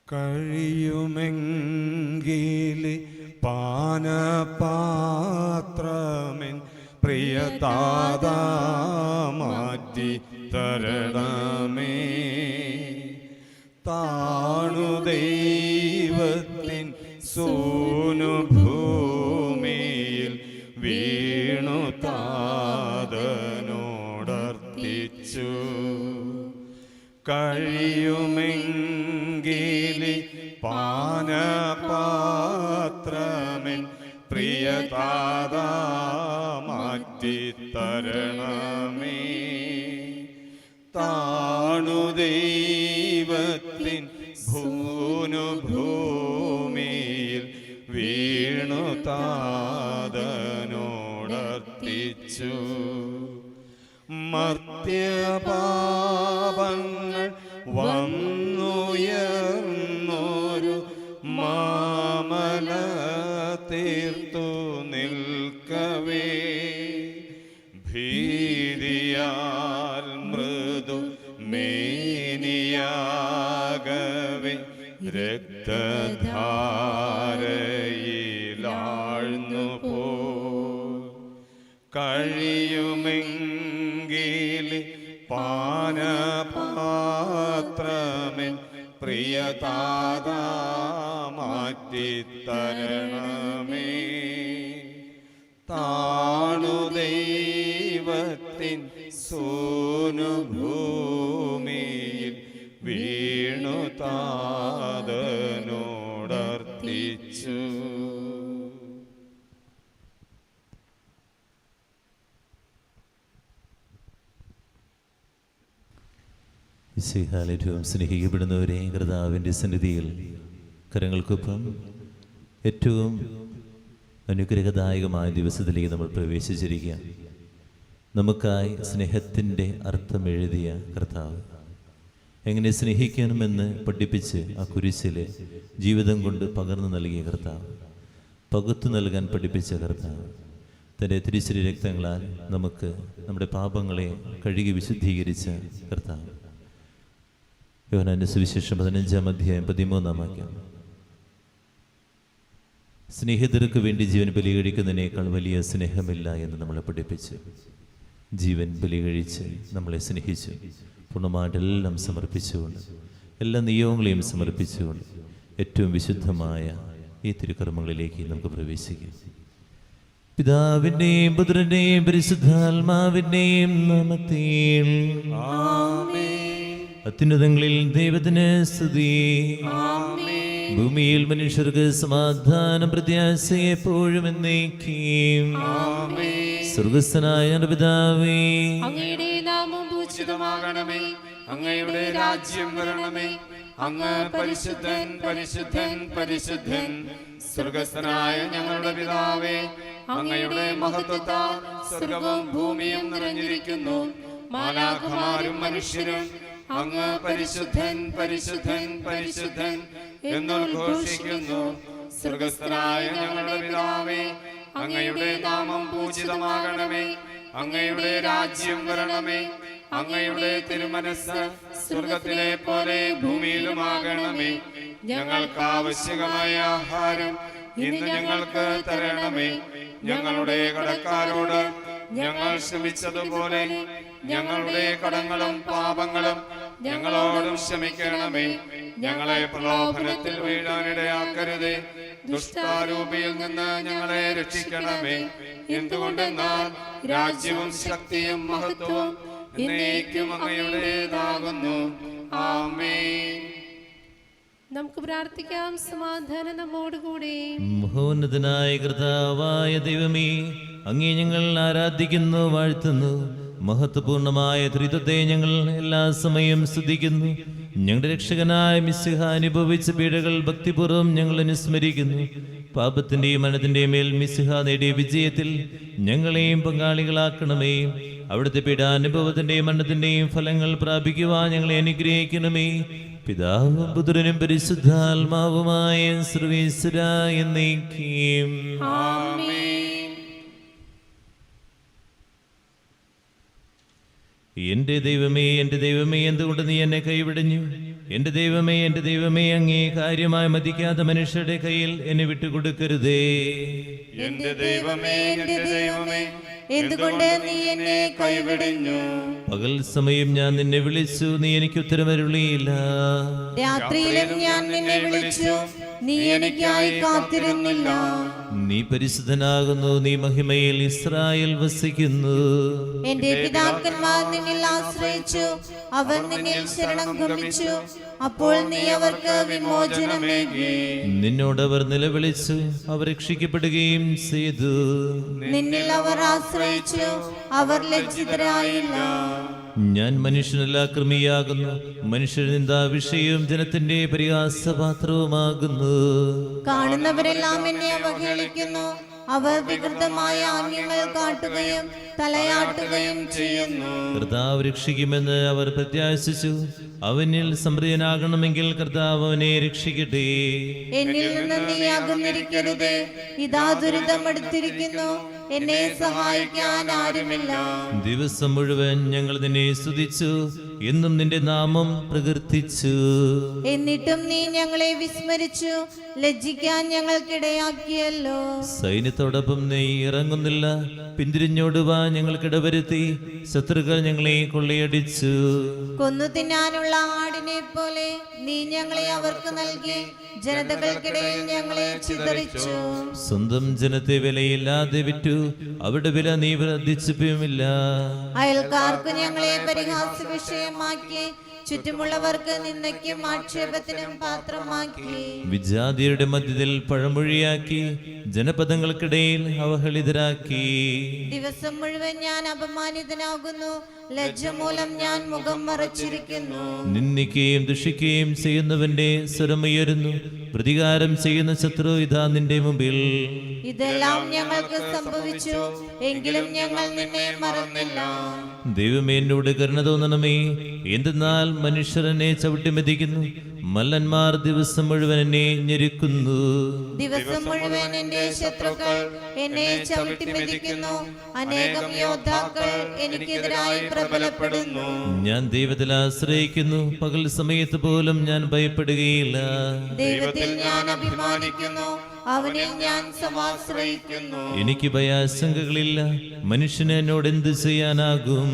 കഴിയുമെങ്കിൽ പാനപാത്രമെൻ പ്രിയതാതാ മാറ്റി തരണമേ. താണു ദൈവത്തിൻ സൂനു ഭൂമിയിൽ വീണു താതനോടർത്തിച്ചു. കഴിയുമെങ്കിൽ പാനപാത്രമെൻ പ്രിയതാതാ മാറ്റി തരണമേ. താണു ദൈവത്തിൻ ഭൂനു ഭൂമിയിൽ വീണു താതനോടർത്തിച്ചു. മർത്യപാപങ്ങൾ വന്നുയർന്നൊരു മാമല തീർത്തു നിൽക്കവേ, ഭീതിയാൽ മൃദു മേനിയാകവേ രക്തധാരയിലാഴ്ന്നു പോ. കഴിയുമെങ്കിൽ പാനപാത്രമെൻ പ്രിയതാതാ മാറ്റി തരണമേ. താണു ദൈവത്തിൻ സൂനു ഭൂമിയിൽ വീണു താതനോടർത്തിച്ചു. ഏറ്റവും സ്നേഹിക്കപ്പെടുന്നവരെ, കർത്താവിൻ്റെ സന്നിധിയിൽ കരങ്ങൾക്കൊപ്പം ഏറ്റവും അനുഗ്രഹദായകമായ ദിവസത്തിലേക്ക് നമ്മൾ പ്രവേശിച്ചിരിക്കുക. നമുക്കായി സ്നേഹത്തിൻ്റെ അർത്ഥം എഴുതിയ കർത്താവ്, എങ്ങനെ സ്നേഹിക്കണമെന്ന് പഠിപ്പിച്ച് ആ കുരിശിൽ ജീവിതം കൊണ്ട് പകർന്നു നൽകിയ കർത്താവ്, പകുത്തു നൽകാൻ പഠിപ്പിച്ച കർത്താവ്, തൻ്റെ തിരുശരീര രക്തങ്ങളാൽ നമുക്ക് നമ്മുടെ പാപങ്ങളെ കഴുകി വിശുദ്ധീകരിച്ച കർത്താവ്. യോഹന്നാന്റെ സുവിശേഷം 15-ാം അധ്യായം 13-ാം വാക്യം, സ്നേഹിതർക്ക് വേണ്ടി ജീവൻ ബലി കഴിക്കുന്നതിനേക്കാൾ വലിയ സ്നേഹമില്ല എന്ന് നമ്മളെ പഠിപ്പിച്ചു. ജീവൻ ബലി കഴിച്ച് നമ്മളെ സ്നേഹിച്ചു. പൂർണ്ണമായിട്ടെല്ലാം സമർപ്പിച്ചുകൊണ്ട്, എല്ലാ നിയോഗങ്ങളെയും സമർപ്പിച്ചുകൊണ്ട് ഏറ്റവും വിശുദ്ധമായ ഈ തിരുക്കർമ്മങ്ങളിലേക്ക് നമുക്ക് പ്രവേശിക്കാം. പിതാവിൻ്റെയും പുത്രൻ്റെയും പരിശുദ്ധാത്മാവിൻ്റെയും നാമത്തിൽ അത്യുന്നതങ്ങളിൽ ദൈവത്തിന് സ്തുതി. ഭൂമിയിൽ മനുഷ്യർക്ക് സമാധാനം പ്രത്യാശ എപ്പോഴും എന്നേക്കും. സ്വർഗ്ഗസ്ഥനായ പിതാവേ, അങ്ങയുടെ നാമം പൂജിതമാകണമേ, അങ്ങയുടെ രാജ്യം വരണമേ, അങ്ങ് പരിശുദ്ധൻ പരിശുദ്ധൻ പരിശുദ്ധൻ. സ്വർഗ്ഗസ്ഥനായ ഞങ്ങളുടെ പിതാവേ, അങ്ങയുടെ മഹത്വത്താൽ സ്വർഗ്ഗവും ഭൂമിയും നിറഞ്ഞിരിക്കുന്നു. മാലാഖമാരും മനുഷ്യരും അങ്ങ് പരിശുദ്ധൻ പരിശുദ്ധൻ പരിശുദ്ധൻ എന്നുദ്ഘോഷിക്കുന്നു. സ്വർഗ്ഗസ്ഥനായ ഞങ്ങളുടെ പിതാവേ, അങ്ങയുടെ നാമം പൂജിതമാകണമേ, അങ്ങയുടെ രാജ്യം വരണമേ, അങ്ങയുടെ തിരുമനസ്സ് സ്വർഗ്ഗത്തിലെ പോലെ ഭൂമിയിലുമാകണമേ. ഞങ്ങൾക്ക് ആവശ്യമായ ആഹാരം ഇന്ന് ഞങ്ങൾക്ക് തരണമേ. ഞങ്ങളുടെ കടക്കാരോട് ഞങ്ങൾ ക്ഷമിച്ചതുപോലെ ഞങ്ങളുടെ കടങ്ങളും പാപങ്ങളും ഞങ്ങളോടും ക്ഷമിക്കണമേ. ഞങ്ങളെ പ്രലോഭനത്തിൽ വീഴാനിടയാക്കരുതേ, ദുഷ്ടാരൂപിയിൽ നിന്ന് ഞങ്ങളെ രക്ഷിക്കണമേ. എന്തുകൊണ്ടെന്നാൽ രാജ്യവും ശക്തിയും മഹത്വവും എന്നേക്കും അങ്ങയുടേതാകുന്നു. ആമേൻ. നമുക്ക് പ്രാർത്ഥിക്കാം. സമാധാനം നമ്മോടുകൂടെ. മഹോന്നതനായ കർത്താവായ ദൈവമേ, അങ്ങേ ഞങ്ങൾ ആരാധിക്കുന്നു, വാഴ്ത്തുന്നു. മഹത്വപൂർണമായ ത്രിത്വത്തെ ഞങ്ങൾ എല്ലാ സമയം സ്തുതിക്കുന്നു. ഞങ്ങളുടെ രക്ഷകനായ മിശിഹ അനുഭവിച്ച പീഡകൾ ഭക്തിപൂർവ്വം ഞങ്ങൾ അനുസ്മരിക്കുന്നു. പാപത്തിന്റെയും മരണത്തിന്റെയും മേൽ മിശിഹ നേടിയ വിജയത്തിൽ ഞങ്ങളെയും പങ്കാളികളാക്കണമേ. അവിടുത്തെ പീഡാനുഭവത്തിന്റെയും മരണത്തിന്റെയും ഫലങ്ങൾ പ്രാപിക്കുവാൻ ഞങ്ങളെ അനുഗ്രഹിക്കണമേ. പിതാവും പുത്രനും പരിശുദ്ധാത്മാവുമായ സർവേശ്വരാ എന്നേക്കും. എന്റെ ദൈവമേ, എന്റെ ദൈവമേ, എന്തുകൊണ്ട് നീ എന്നെ കൈവിടഞ്ഞു? എൻ്റെ ദൈവമേ, അങ്ങേ കാര്യമായി മതിക്കാത്ത മനുഷ്യരുടെ കയ്യിൽ എന്നെ വിട്ടുകൊടുക്കരുതേ. എന്റെ ദൈവമേ, എന്തുകൊണ്ട് നീ എന്നെ കൈവിടിഞ്ഞു? പകൽ സമയം ഞാൻ നിന്നെ വിളിച്ചു, നീ എനിക്ക് ഉത്തരമരുളിയില്ല. രാത്രിയിലും ഞാൻ നിന്നെ വിളിച്ചു, നീ എനിക്കായി കാത്തിരുന്നില്ല. നീ പരിശുദ്ധനാകുന്നു, നീ മഹിമയിൽ ഇസ്രായേൽ വസിക്കുന്നു. എന്റെ പിതാക്കന്മാർ നിന്നിൽ ആശ്രയിച്ചു, അവർ നിന്നിൽ ശരണം ഗമിച്ചു. അപ്പോൾ നീ അവർക്ക് വിമോചനമേകി. നിന്നോട് അവർ നിലവിളിച്ചു, അവർ രക്ഷിക്കപ്പെടുകയും ചെയ്തു. നിന്നിൽ അവർ ആശ്രയിച്ചു, അവർ ലജ്ജിതരായില്ല. ഞാൻ മനുഷ്യനല്ല, കൃമിയാകുന്നു. മനുഷ്യനിന്ദാ വിഷയവും ജനത്തിന്റെ പരിഹാസപാത്രവുമാകുന്നു. കാണുന്നവരെല്ലാം എന്നെ അവഹേളിക്കുന്നു. അവർ വികൃതമായ ആംഗ്യങ്ങൾ കാട്ടുകയും തലയാട്ടുകയും ചെയ്യുന്നു. കർത്താവ് രക്ഷിക്കുമെന്ന് അവർ പ്രത്യാശിച്ചു. അവനിൽ സംപ്രീതനാകണമെങ്കിൽ കർത്താവ് അവനെ രക്ഷിക്കട്ടെ. എന്നിൽ നിന്ന് നീ അകന്നിരിക്കരുതേ. ഇതാ ദുരിതം അടുത്തിരിക്കുന്നു, എന്നെ സഹായിക്കാൻ ആരുമില്ല. ദിവസം മുഴുവൻ ഞങ്ങൾ നിന്നെ സ്തുതിച്ചു, എന്നും നിന്റെ നാമം പ്രകീർത്തിച്ചു. എന്നിട്ടും നീ ഞങ്ങളെ വിസ്മരിച്ചു, ലജ്ജിക്കാൻ ഞങ്ങൾക്കിടയാക്കിയല്ലോ. സൈന്യത്തോടൊപ്പം നീ ഇറങ്ങുന്നില്ല, പിന്തിരിഞ്ഞോടുവാ ഞങ്ങൾക്കിടവരുത്തി. ശത്രുക്കൾ ഞങ്ങളെ കൊള്ളയടിച്ചു. കൊന്നു തിന്നാനുള്ള ആടിനെ പോലെ നീ ഞങ്ങളെ അവർക്ക് നൽകി. ജനതകൾക്കിടയിൽ ഞങ്ങളെ ചിതറിച്ചു. സ്വന്തം ജനത്തെ വിലയില്ലാതെ വിറ്റു, അവരുടെ വില നീ വർദ്ധിച്ചുമില്ല. അയൽക്കാർക്ക് ഞങ്ങളെ പരിഹാസ വിഷയമാക്കി, ചുറ്റുമുള്ളവർക്ക് നിന്ദയ്ക്കും ആക്ഷേപത്തിനും പാത്രമാക്കി. വിജാതിയുടെ മധ്യത്തിൽ പഴമൊഴിയാക്കി, ജനപദങ്ങൾക്കിടയിൽ അവഹേളിതരാക്കി. ദിവസം മുഴുവൻ ഞാൻ അപമാനിതനാകുന്നു, ലജ്ജ മൂലം ഞാൻ മുഖം മറച്ചിരിക്കുന്നു. നിന്ദിക്കുകയും ദുഷിക്കുകയും ചെയ്യുന്നവന്റെ സ്വരമുയരുന്നു. പ്രതികാരം ചെയ്യുന്ന ശത്രു ഇതാ നിന്റെ മുമ്പിൽ. ഇതെല്ലാം ഞങ്ങൾക്ക് സംഭവിച്ചു, എങ്കിലും ഞങ്ങൾ നിന്നെ മറന്നില്ല. ദൈവമേ, എന്നോട് കരുണ തോന്നണമേ. എന്തെന്നാൽ മനുഷ്യർ എന്നെ ചവിട്ടിമെതിക്കുന്നു, മല്ലന്മാർ ദിവസം മുഴുവൻ എന്നെ ഞെരുക്കുന്നു. ദിവസം മുഴുവൻ എന്റെ ശത്രുക്കൾ എന്നെ ചവിട്ടി മെതിക്കുന്നു. അനേകം യോദ്ധാക്കൾ എനിക്കെതിരായി പ്രബലപ്പെടുന്നു. ഞാൻ ദൈവത്തിൽ ആശ്രയിക്കുന്നു, പകൽ സമയത്ത് പോലും ഞാൻ ഭയപ്പെടുകയില്ല. ദൈവത്തിൽ ഞാൻ അഭിമാനിക്കുന്നു, അവനിൽ ഞാൻ സമാശ്രയിക്കുന്നു. എനിക്ക് ഭയാശങ്കകളില്ല, മനുഷ്യന് എന്നോട് എന്ത് ചെയ്യാനാകും?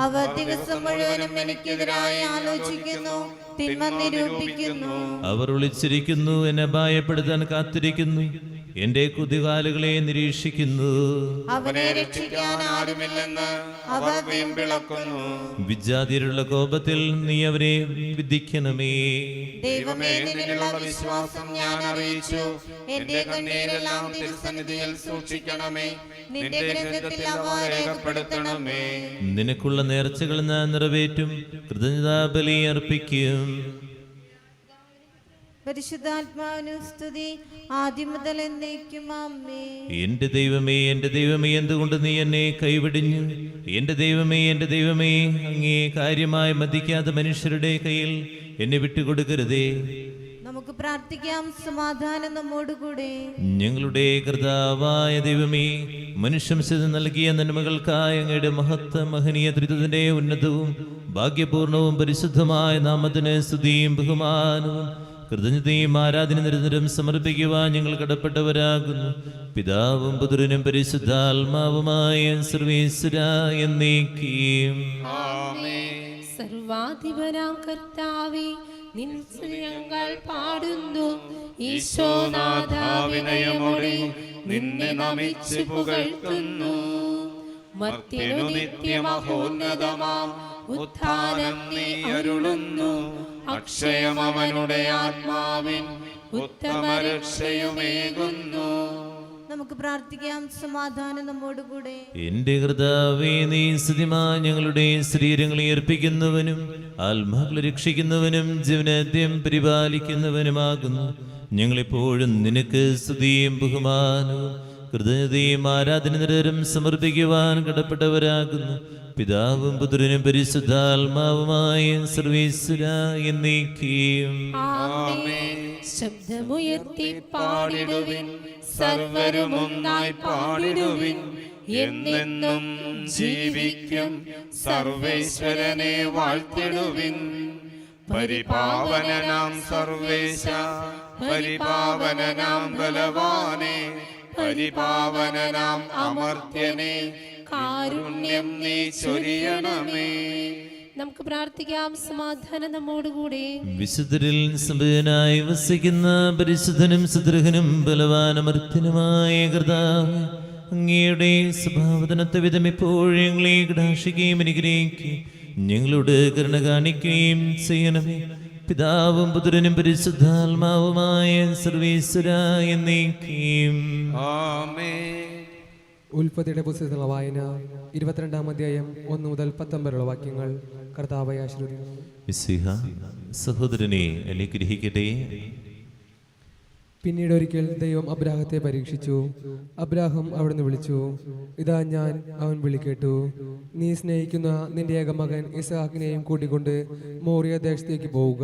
അവർ ദിവസം മുഴുവനും എനിക്കെതിരായി ആലോചിക്കുന്നു, തിന്മ നിരൂപിക്കുന്നു. അവർ ഒളിച്ചിരിക്കുന്നു, എന്നെ ഭയപ്പെടുത്താൻ കാത്തിരിക്കുന്നു, എന്റെ കുതികാലുകളെ നിരീക്ഷിക്കുന്നു. അവനെ രക്ഷിക്കാൻ ആരുമില്ലെന്ന് അവർ വീമ്പിളക്കുന്നു. വിജാതിയുള്ള കോപത്തിൽ നീ അവരെ വിധിക്കണമേ. ദൈവമേ, നിന്നിലുള്ള വിശ്വാസം ഞാൻ അറിയിച്ചു. എന്റെ കണ്ണീരെല്ലാം തിരുസന്നിധിയിൽ സൂക്ഷിക്കണമേ. നിന്റെ ഗ്രന്ഥത്തിൽ അവ രേഖപ്പെടുത്തണമേ. നിനക്കുള്ള നേർച്ചകൾ ഞാൻ നിറവേറ്റും, കൃതജ്ഞതാബലി അർപ്പിക്കും. പരിശുദ്ധാത്മാവിനു സ്തുതി, ആദ്യം മുതൽ എന്നേക്കും ആമേൻ. എന്റെ ദൈവമേ, എന്തുകൊണ്ട് നീ എന്നെ കൈവിടിഞ്ഞു? എന്റെ ദൈവമേ, അങ്ങേ കാര്യമായി മതിക്കാത്ത മനുഷ്യരുടെ കയ്യിൽ എന്നെ വിട്ടുകൊടുക്കരുതേ. നമുക്ക് പ്രാർത്ഥിക്കാം. സമാധാനം നമ്മോടുകൂടെ. ഞങ്ങളുടെ കർത്താവായ ദൈവമേ, മനുഷ്യംശം നൽകിയ നന്മകൾക്കായി അങ്ങയുടെ മഹനീയ ത്രിത്വത്തിന്റെ ഉന്നതവും ഭാഗ്യപൂർണവും പരിശുദ്ധമായ നാമത്തിന് സ്തുതിയും ബഹുമാനവും കൃതജ്ഞതയും ആരാധന നിരന്തരം സമർപ്പിക്കുവാൻ ഞങ്ങൾ കടപ്പെട്ടവരാകുന്നു. പിതാവും പുത്രനും പരിശുദ്ധാത്മാവുമായ സർവേശ്വരാ എന്നേക്കും. സർവാധിപനാം കർത്താവേ, നിൻ സ്തുതികൾ പാടുന്നു. ഈശോനാഥാവിനയമോടെ നിന്നെ നമിച്ച് പുകഴ്ത്തുന്നു. മർത്യനു നിത്യമഹോന്നതമാം ഉത്ഥാനം നീ അരുളുന്നു. അക്ഷയം അവനുടെ ആത്മാവിൻ ഉത്തമരക്ഷയുമേകുന്നു. നമുക്ക് പ്രാർത്ഥിക്കാം. സമാധാനം നമ്മോടുകൂടെ. എന്റെ കർത്താവേ, നീ സ്തുതിമായി ഞങ്ങളുടെ ശരീരങ്ങളെ അർപ്പിക്കുന്നവനും ആത്മാക്കളെ രക്ഷിക്കുന്നവനും ജീവനാദ്യം പരിപാലിക്കുന്നവനുമാകുന്നു. ഞങ്ങളെപ്പോഴും നിനക്ക് സ്തുതിയും ബഹുമാനവും കൃതജ്ഞതയും ആരാധന നിരന്തരം സമർപ്പിക്കുവാൻ കടപ്പെട്ടവരാകുന്നു. പിതാവും പുത്രനും പരിശുദ്ധാത്മാവുമായ സർവേശ്വരാ എന്നേക്കും. ശബ്ദമുയർത്തി പാടിടുവിൻ, സർവരും ഒന്നായി പാടിടുവിൻ. എന്നെന്നും ജീവിക്കും സർവേശ്വരനെ വാഴ്ത്തിടുവിൻ. പരിപാവനനാം സർവേശ, പരിപാവനനാം ബലവാനെ, പരിപാവനനാം അമർത്യനെ, കാരുണ്യം നീ ചൊരിയണമേ. നമുക്ക് പ്രാർത്ഥിക്കാം. സമാധാനം നമ്മോടുകൂടെ. വിശുദ്ധരിൽ സമ്പന്നനായി വസിക്കുന്ന പരിശുദ്ധനും സുദൃഹനും ബലവാനമർത്യനുമായ കർത്താവേ, അങ്ങയുടെ സ്വഭാവതനത്തെ വിധം ഇപ്പോഴും ഞങ്ങളെ കടാക്ഷിക്കുകയും അനുഗ്രഹിക്കുകയും ഞങ്ങളോട് കരുണ കാണിക്കുകയും ചെയ്യണമേ. പിതാവും പുത്രനും പരിശുദ്ധാത്മാവുമായ സർവീശ്വരായ എന്നേക്കും ആമേൻ. ഉൽപ്പത്തിയുടെ പുസ്തകത്തിലുള്ള വായന 22-ാം അധ്യായം 1 മുതൽ 19 വരെയുള്ള വാക്യങ്ങൾ. കർത്താവേ ആശീർവദിക്കുന്നു. മിശിഹ സഹോദരനെ അനുഗ്രഹിക്കട്ടെ. പിന്നീട് ഒരിക്കൽ ദൈവം അബ്രാഹത്തെ പരീക്ഷിച്ചു. അബ്രാഹം അവിടുന്ന് വിളിച്ചു, ഇതാ ഞാൻ, അവൻ വിളിക്കേട്ടു. നീ സ്നേഹിക്കുന്ന നിന്റെ ഏകമകൻ ഇസ്ഹാക്കിനെയും കൂട്ടിക്കൊണ്ട് മോറിയ ദേശത്തേക്ക് പോവുക.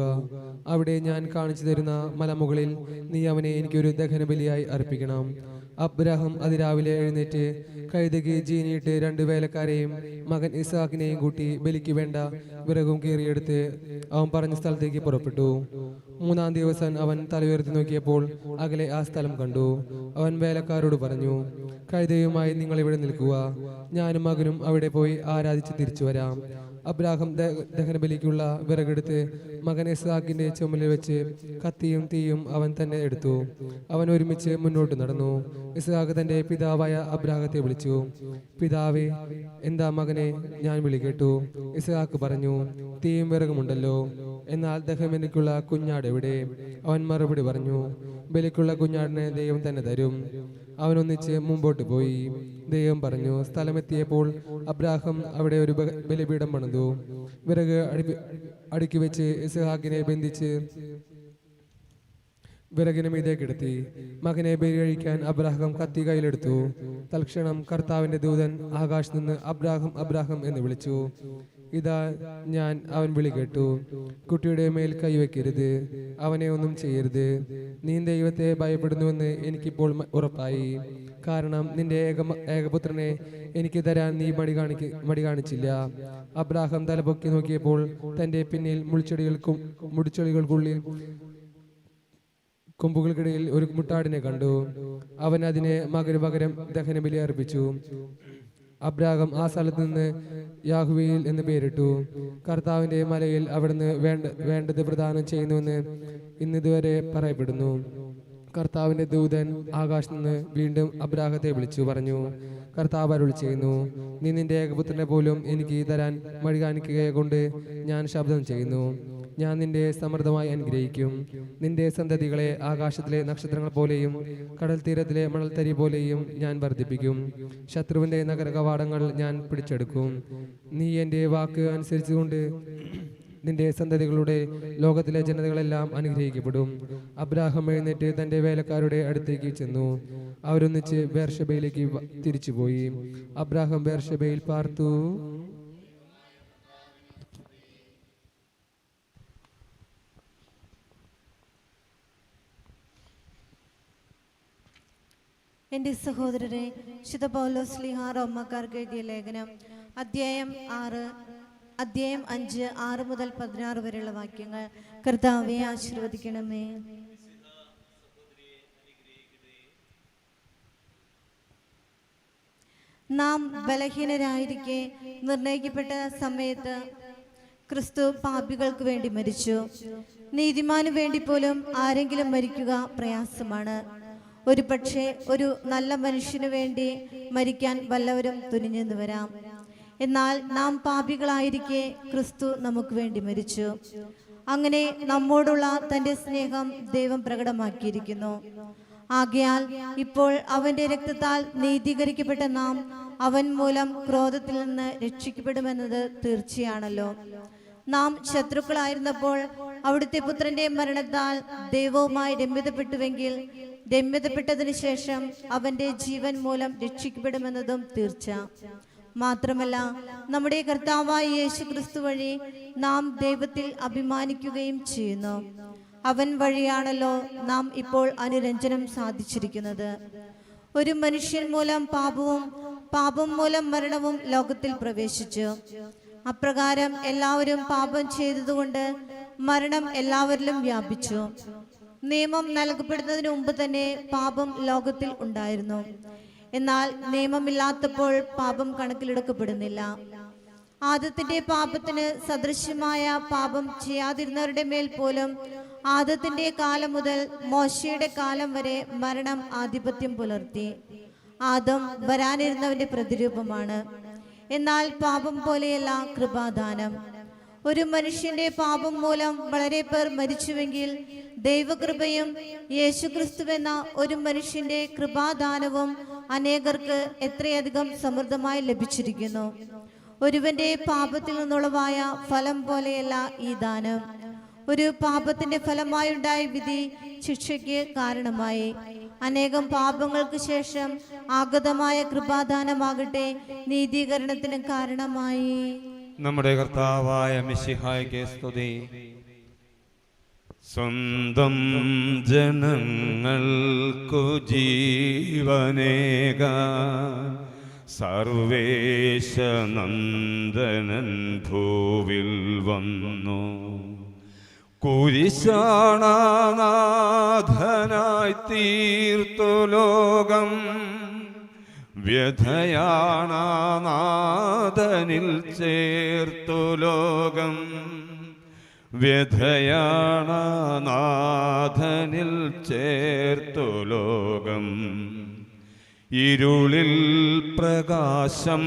അവിടെ ഞാൻ കാണിച്ചു തരുന്ന മലമുകളിൽ നീ അവനെ എനിക്കൊരു ദഹനബലിയായി അർപ്പിക്കണം. അബ്രാഹം അതിരാവിലെ എഴുന്നേറ്റ് കഴുതയ്ക്ക് ജീനിയിട്ട് 2 വേലക്കാരെയും മകൻ ഇസ്ഹാക്കിനെയും കൂട്ടി ബലിക്ക് വേണ്ട വിറകും കീറിയെടുത്ത് അവൻ പറഞ്ഞ സ്ഥലത്തേക്ക് പുറപ്പെട്ടു. 3-ാം ദിവസം അവൻ തലയുയർത്തി നോക്കിയപ്പോൾ അകലെ ആ സ്ഥലം കണ്ടു. അവൻ വേലക്കാരോട് പറഞ്ഞു, കഴുതയുമായി നിങ്ങൾ ഇവിടെ നിൽക്കുക, ഞാനും മകനും അവിടെ പോയി ആരാധിച്ച് തിരിച്ചു വരാം. അബ്രാഹം ദഹനബലിക്കുള്ള വിറകെടുത്ത് മകൻ ഇസ്ഹാക്കിന്റെ ചുമലിൽ വെച്ച് കത്തിയും തീയും അവൻ തന്നെ എടുത്തു. അവൻ ഒരുമിച്ച് മുന്നോട്ട് നടന്നു. ഇസ്ഹാക്ക് തന്റെ പിതാവായ അബ്രാഹത്തെ വിളിച്ചു, പിതാവേ, എന്താ മകനെ? ഞാൻ വിളി കേട്ടു. ഇസ്ഹാക്ക് പറഞ്ഞു, തീയും വിറകുമുണ്ടല്ലോ, എന്നാൽ ദഹനബലിക്കുള്ള കുഞ്ഞാട് എവിടെ? അവൻ മറുപടി പറഞ്ഞു, ബലിക്കുള്ള കുഞ്ഞാടിനെ ദൈവം തന്നെ തരും. അവനൊന്നിച്ച് മുമ്പോട്ട് പോയി. ദൈവം പറഞ്ഞു. സ്ഥലമെത്തിയപ്പോൾ അബ്രാഹം അവിടെ ഒരു ബലിപീഠം പണിതു. വിറക് അടുക്കി വെച്ച് ഇസ്ഹാക്കിനെ ബന്ധിച്ച് വിറകിന് മീതെ കിടത്തി. മകനെ ബലി കഴിക്കാൻ അബ്രാഹം കത്തി കയ്യിലെടുത്തു. തൽക്ഷണം കർത്താവിന്റെ ദൂതൻ ആകാശത്ത് നിന്ന് അബ്രാഹം, അബ്രാഹം എന്ന് വിളിച്ചു. ഇതാ ഞാൻ, അവൻ വിളി കേട്ടു. കുട്ടിയുടെ മേൽ കൈവയ്ക്കരുത്, അവനെ ഒന്നും ചെയ്യരുത്. നീ ദൈവത്തെ ഭയപ്പെടുന്നുവെന്ന് എനിക്കിപ്പോൾ ഉറപ്പായി. കാരണം നിന്റെ ഏകപുത്രനെ എനിക്ക് തരാൻ നീ മടി കാണിച്ചില്ല. അബ്രാഹം തലപൊക്കി നോക്കിയപ്പോൾ തന്റെ പിന്നിൽ മുടിച്ചെടികൾക്കുള്ളിൽ കൊമ്പുകൾക്കിടയിൽ ഒരു മുട്ടാടിനെ കണ്ടു. അവൻ അതിനെ മകന് പകരം ദഹനബലി അർപ്പിച്ചു. അബ്രാഹം ആ സ്ഥലത്ത് നിന്ന് യാഹ്വേയിൽ എന്ന് പേരിട്ടു. കർത്താവിന്റെ മലയിൽ അവിടുന്ന് വേണ്ടത് പ്രദാനം ചെയ്യുന്നുവെന്ന് ഇന്നിതുവരെ പറയപ്പെടുന്നു. കർത്താവിന്റെ ദൂതൻ ആകാശത്ത് നിന്ന് വീണ്ടും അബ്രാഹത്തെ വിളിച്ചു പറഞ്ഞു, കർത്താവ് അരുളി ചെയ്യുന്നു, നീ നിന്റെ ഏകപുത്രനെ പോലും എനിക്ക് തരാൻ മടി കാണിക്കുക കൊണ്ട് ഞാൻ ശബ്ദം ചെയ്യുന്നു. ഞാൻ നിന്റെ സമൃദ്ധമായി അനുഗ്രഹിക്കും. നിന്റെ സന്തതികളെ ആകാശത്തിലെ നക്ഷത്രങ്ങൾ പോലെയും കടൽ തീരത്തിലെ മണൽത്തരി പോലെയും ഞാൻ വർദ്ധിപ്പിക്കും. ശത്രുവിന്റെ നഗര കവാടങ്ങൾ ഞാൻ പിടിച്ചെടുക്കും. നീ എൻ്റെ വാക്ക് അനുസരിച്ചുകൊണ്ട് നിന്റെ സന്തതികളുടെ ലോകത്തിലെ ജനതകളെല്ലാം അനുഗ്രഹിക്കപ്പെടും. അബ്രാഹം എഴുന്നേറ്റ് തന്റെ വേലക്കാരുടെ അടുത്തേക്ക് ചെന്നു. അവരൊന്നിച്ച് ബേർഷബയിലേക്ക് തിരിച്ചുപോയി. അബ്രാഹം ബേർഷബയിൽ പാർത്തു. എൻ്റെ സഹോദരരെ, വിശുദ്ധ പൗലോസ് ശ്ലീഹ റോമാക്കാർക്ക് എഴുതിയ ലേഖനം അധ്യായം 5 6 മുതൽ 16 വരെയുള്ള വാക്യങ്ങൾ. കർത്താവെ ആശീർവദിക്കണമേ. നാം ബലഹീനരായിരിക്കെ നിർണയിക്കപ്പെട്ട സമയത്ത് ക്രിസ്തു പാപികൾക്ക് വേണ്ടി മരിച്ചു. നീതിമാനു വേണ്ടി പോലും ആരെങ്കിലും മരിക്കുക പ്രയാസമാണ്. ഒരു പക്ഷേ ഒരു നല്ല മനുഷ്യനു വേണ്ടി മരിക്കാൻ വല്ലവരും തുനിഞ്ഞെന്ന് വരാം. എന്നാൽ നാം പാപികളായിരിക്കെ ക്രിസ്തു നമുക്ക് വേണ്ടി മരിച്ചു. അങ്ങനെ നമ്മോടുള്ള തന്റെ സ്നേഹം ദൈവം പ്രകടമാക്കിയിരിക്കുന്നു. ആകയാൽ ഇപ്പോൾ അവന്റെ രക്തത്താൽ നീതീകരിക്കപ്പെട്ട നാം അവൻ മൂലം ക്രോധത്തിൽ നിന്ന് രക്ഷിക്കപ്പെടുമെന്നത് തീർച്ചയാണല്ലോ. നാം ശത്രുക്കളായിരുന്നപ്പോൾ അവിടുത്തെ പുത്രന്റെ മരണത്താൽ ദൈവവുമായി രമ്യതപ്പെട്ടുവെങ്കിൽ രമ്യതപ്പെട്ടതിനു ശേഷം അവന്റെ ജീവൻ മൂലം രക്ഷിക്കപ്പെടുമെന്നതും തീർച്ച. മാത്രമല്ല, നമ്മുടെ കർത്താവായ യേശു ക്രിസ്തു വഴി നാം ദൈവത്തിൽ അഭിമാനിക്കുകയും ചെയ്യുന്നു. അവൻ വഴിയാണല്ലോ നാം ഇപ്പോൾ അനുരഞ്ജനം സാധിച്ചിരിക്കുന്നത്. ഒരു മനുഷ്യൻ മൂലം പാപവും പാപം മൂലം മരണവും ലോകത്തിൽ പ്രവേശിച്ചു. അപ്രകാരം എല്ലാവരും പാപം ചെയ്തതുകൊണ്ട് മരണം എല്ലാവരിലും വ്യാപിച്ചു. നിയമം നൽകപ്പെടുന്നതിന് മുമ്പ് തന്നെ പാപം ലോകത്തിൽ ഉണ്ടായിരുന്നു. എന്നാൽ നിയമമില്ലാത്തപ്പോൾ പാപം കണക്കിലെടുക്കപ്പെടുന്നില്ല. ആദത്തിന്റെ പാപത്തിന് സദൃശ്യമായ പാപം ചെയ്യാതിരുന്നവരുടെ മേൽ പോലും ആദത്തിന്റെ കാലം മുതൽ മോശയുടെ കാലം വരെ മരണം ആധിപത്യം പുലർത്തി. ആദം വരാനിരുന്നവന്റെ പ്രതിരൂപമാണ്. എന്നാൽ പാപം പോലെയല്ല കൃപാദാനം. ഒരു മനുഷ്യന്റെ പാപം മൂലം വളരെ പേർ മരിച്ചുവെങ്കിൽ ദൈവകൃപയും യേശുക്രിസ്തുവെന്ന ഒരു മനുഷ്യന്റെ കൃപാദാനവും അനേകർക്ക് എത്രയധികം സമൃദ്ധമായി ലഭിച്ചിരിക്കുന്നു. ഒരുവന്റെ പാപത്തിൽ നിന്നുളവായ ഫലം പോലെയല്ല ഈ ദാനം. ഒരു പാപത്തിന്റെ ഫലമായുണ്ടായ വിധി ശിക്ഷയ്ക്ക് കാരണമായി. അനേകം പാപങ്ങൾക്ക് ശേഷം ആഗതമായ കൃപാദാനമാകട്ടെ നീതീകരണത്തിന് കാരണമായി. നമ്മുടെ കർത്താവായ മിശിഹായ്ക്ക് സ്തുതി. സ്വന്തം ജനങ്ങൾക്കു ജീവനേകാൻ സർവേശനന്ദനൻ ഭൂവിൽ വന്നു. കുരിശാണനാഥനായി തീർത്തു ലോകം, വ്യഥയാണനാഥനിൽ ചേർത്തു ലോകം, വ്യഥയാണനാഥനിൽ ചേർത്തു ലോകം. ഇരുളിൽ പ്രകാശം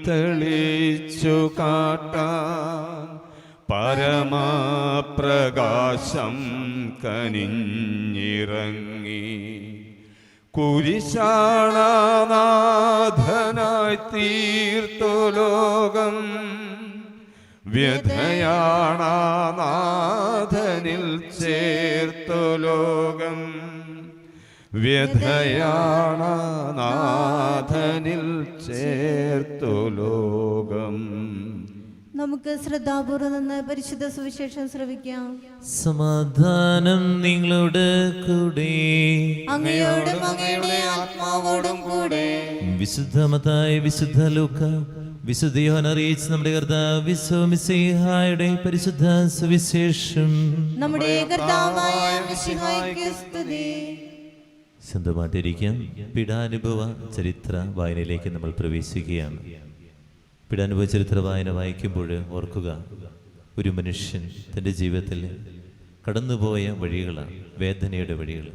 തെളിച്ചു കാട്ടാൻ പരമപ്രകാശം കനിഞ്ഞിറങ്ങി. കുരിശാണനാഥനായി തീർത്തു ലോകം, വ്യഥയാണനാഥനിൽ ചേർത്തു ലോകം, വ്യഥയാണനാഥനിൽ ചേർത്തു ലോകം. നമുക്ക് ശ്രദ്ധാപൂർവ്വം നിന്ന് പരിശുദ്ധ സുവിശേഷം ശ്രവിക്കാം. സമാധാനം നിങ്ങളോട് കൂടെ, അങ്ങയോടും അങ്ങയുടെ ആത്മാവോടും കൂടെ. വിശുദ്ധ മത്തായി, വിശുദ്ധ ലൂക്ക, വിശുദ്ധ യോഹന്നാൻ അറിയിച്ച നമ്മുടെ കർത്താവ് മിശിഹായുടെ പരിശുദ്ധ സുവിശേഷം. നമ്മുടെ കർത്താവായ മിശിഹായ്ക്ക് സ്തുതി. സ്വന്തമായിട്ടിരിക്കാം. പീഡാനുഭവ ചരിത്ര വായനയിലേക്ക് നമ്മൾ പ്രവേശിക്കുകയാണ്. പീഡാനുഭവ ചരിത്ര വായന വായിക്കുമ്പോൾ ഓർക്കുക, ഒരു മനുഷ്യൻ തൻ്റെ ജീവിതത്തിൽ കടന്നുപോയ വഴികളാണ്, വേദനയുടെ വഴികൾ.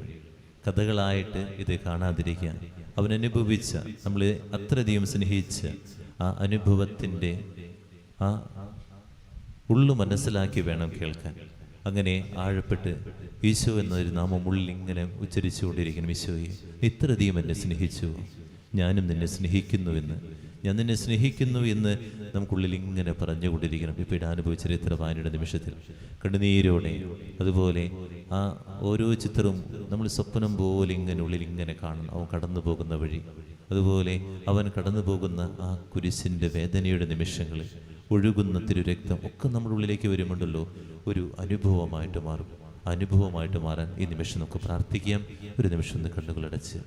കഥകളായിട്ട് ഇത് കാണാതിരിക്കാൻ അവൻ അനുഭവിച്ച, നമ്മൾ അത്രയധികം സ്നേഹിച്ച ആ അനുഭവത്തിൻ്റെ ആ ഉള്ളു മനസ്സിലാക്കി വേണം കേൾക്കാൻ. അങ്ങനെ ആഴപ്പെട്ട് ഈശോ എന്നൊരു നാമം ഉള്ളിങ്ങനെ ഉച്ചരിച്ചുകൊണ്ടിരിക്കണം. ഈശോയെ, ഇത്രയധികം എന്നെ സ്നേഹിച്ചു, ഞാനും നിന്നെ സ്നേഹിക്കുന്നുവെന്ന്, ഞാൻ നിന്നെ സ്നേഹിക്കുന്നു എന്ന് നമുക്കുള്ളിൽ ഇങ്ങനെ പറഞ്ഞുകൊണ്ടിരിക്കണം. ഈ പീഡാനുഭവ ചരിത്ര വായനയുടെ നിമിഷത്തിൽ കണ്ണുനീരോടെ, അതുപോലെ ആ ഓരോ ചിത്രവും നമ്മൾ സ്വപ്നം പോലെ ഇങ്ങനെ ഉള്ളിൽ ഇങ്ങനെ കാണണം. അവൻ കടന്നു പോകുന്ന വഴി, അതുപോലെ അവൻ കടന്നു പോകുന്ന ആ കുരിശിൻ്റെ വേദനയുടെ നിമിഷങ്ങളിൽ ഒഴുകുന്ന തിരുരക്തം ഒക്കെ നമ്മുടെ ഉള്ളിലേക്ക് വരുമുണ്ടല്ലോ, ഒരു അനുഭവമായിട്ട് മാറും. അനുഭവമായിട്ട് മാറാൻ ഈ നിമിഷം നമുക്ക് പ്രാർത്ഥിക്കാം. ഒരു നിമിഷം ഒന്ന് കണ്ണുകളടച്ച്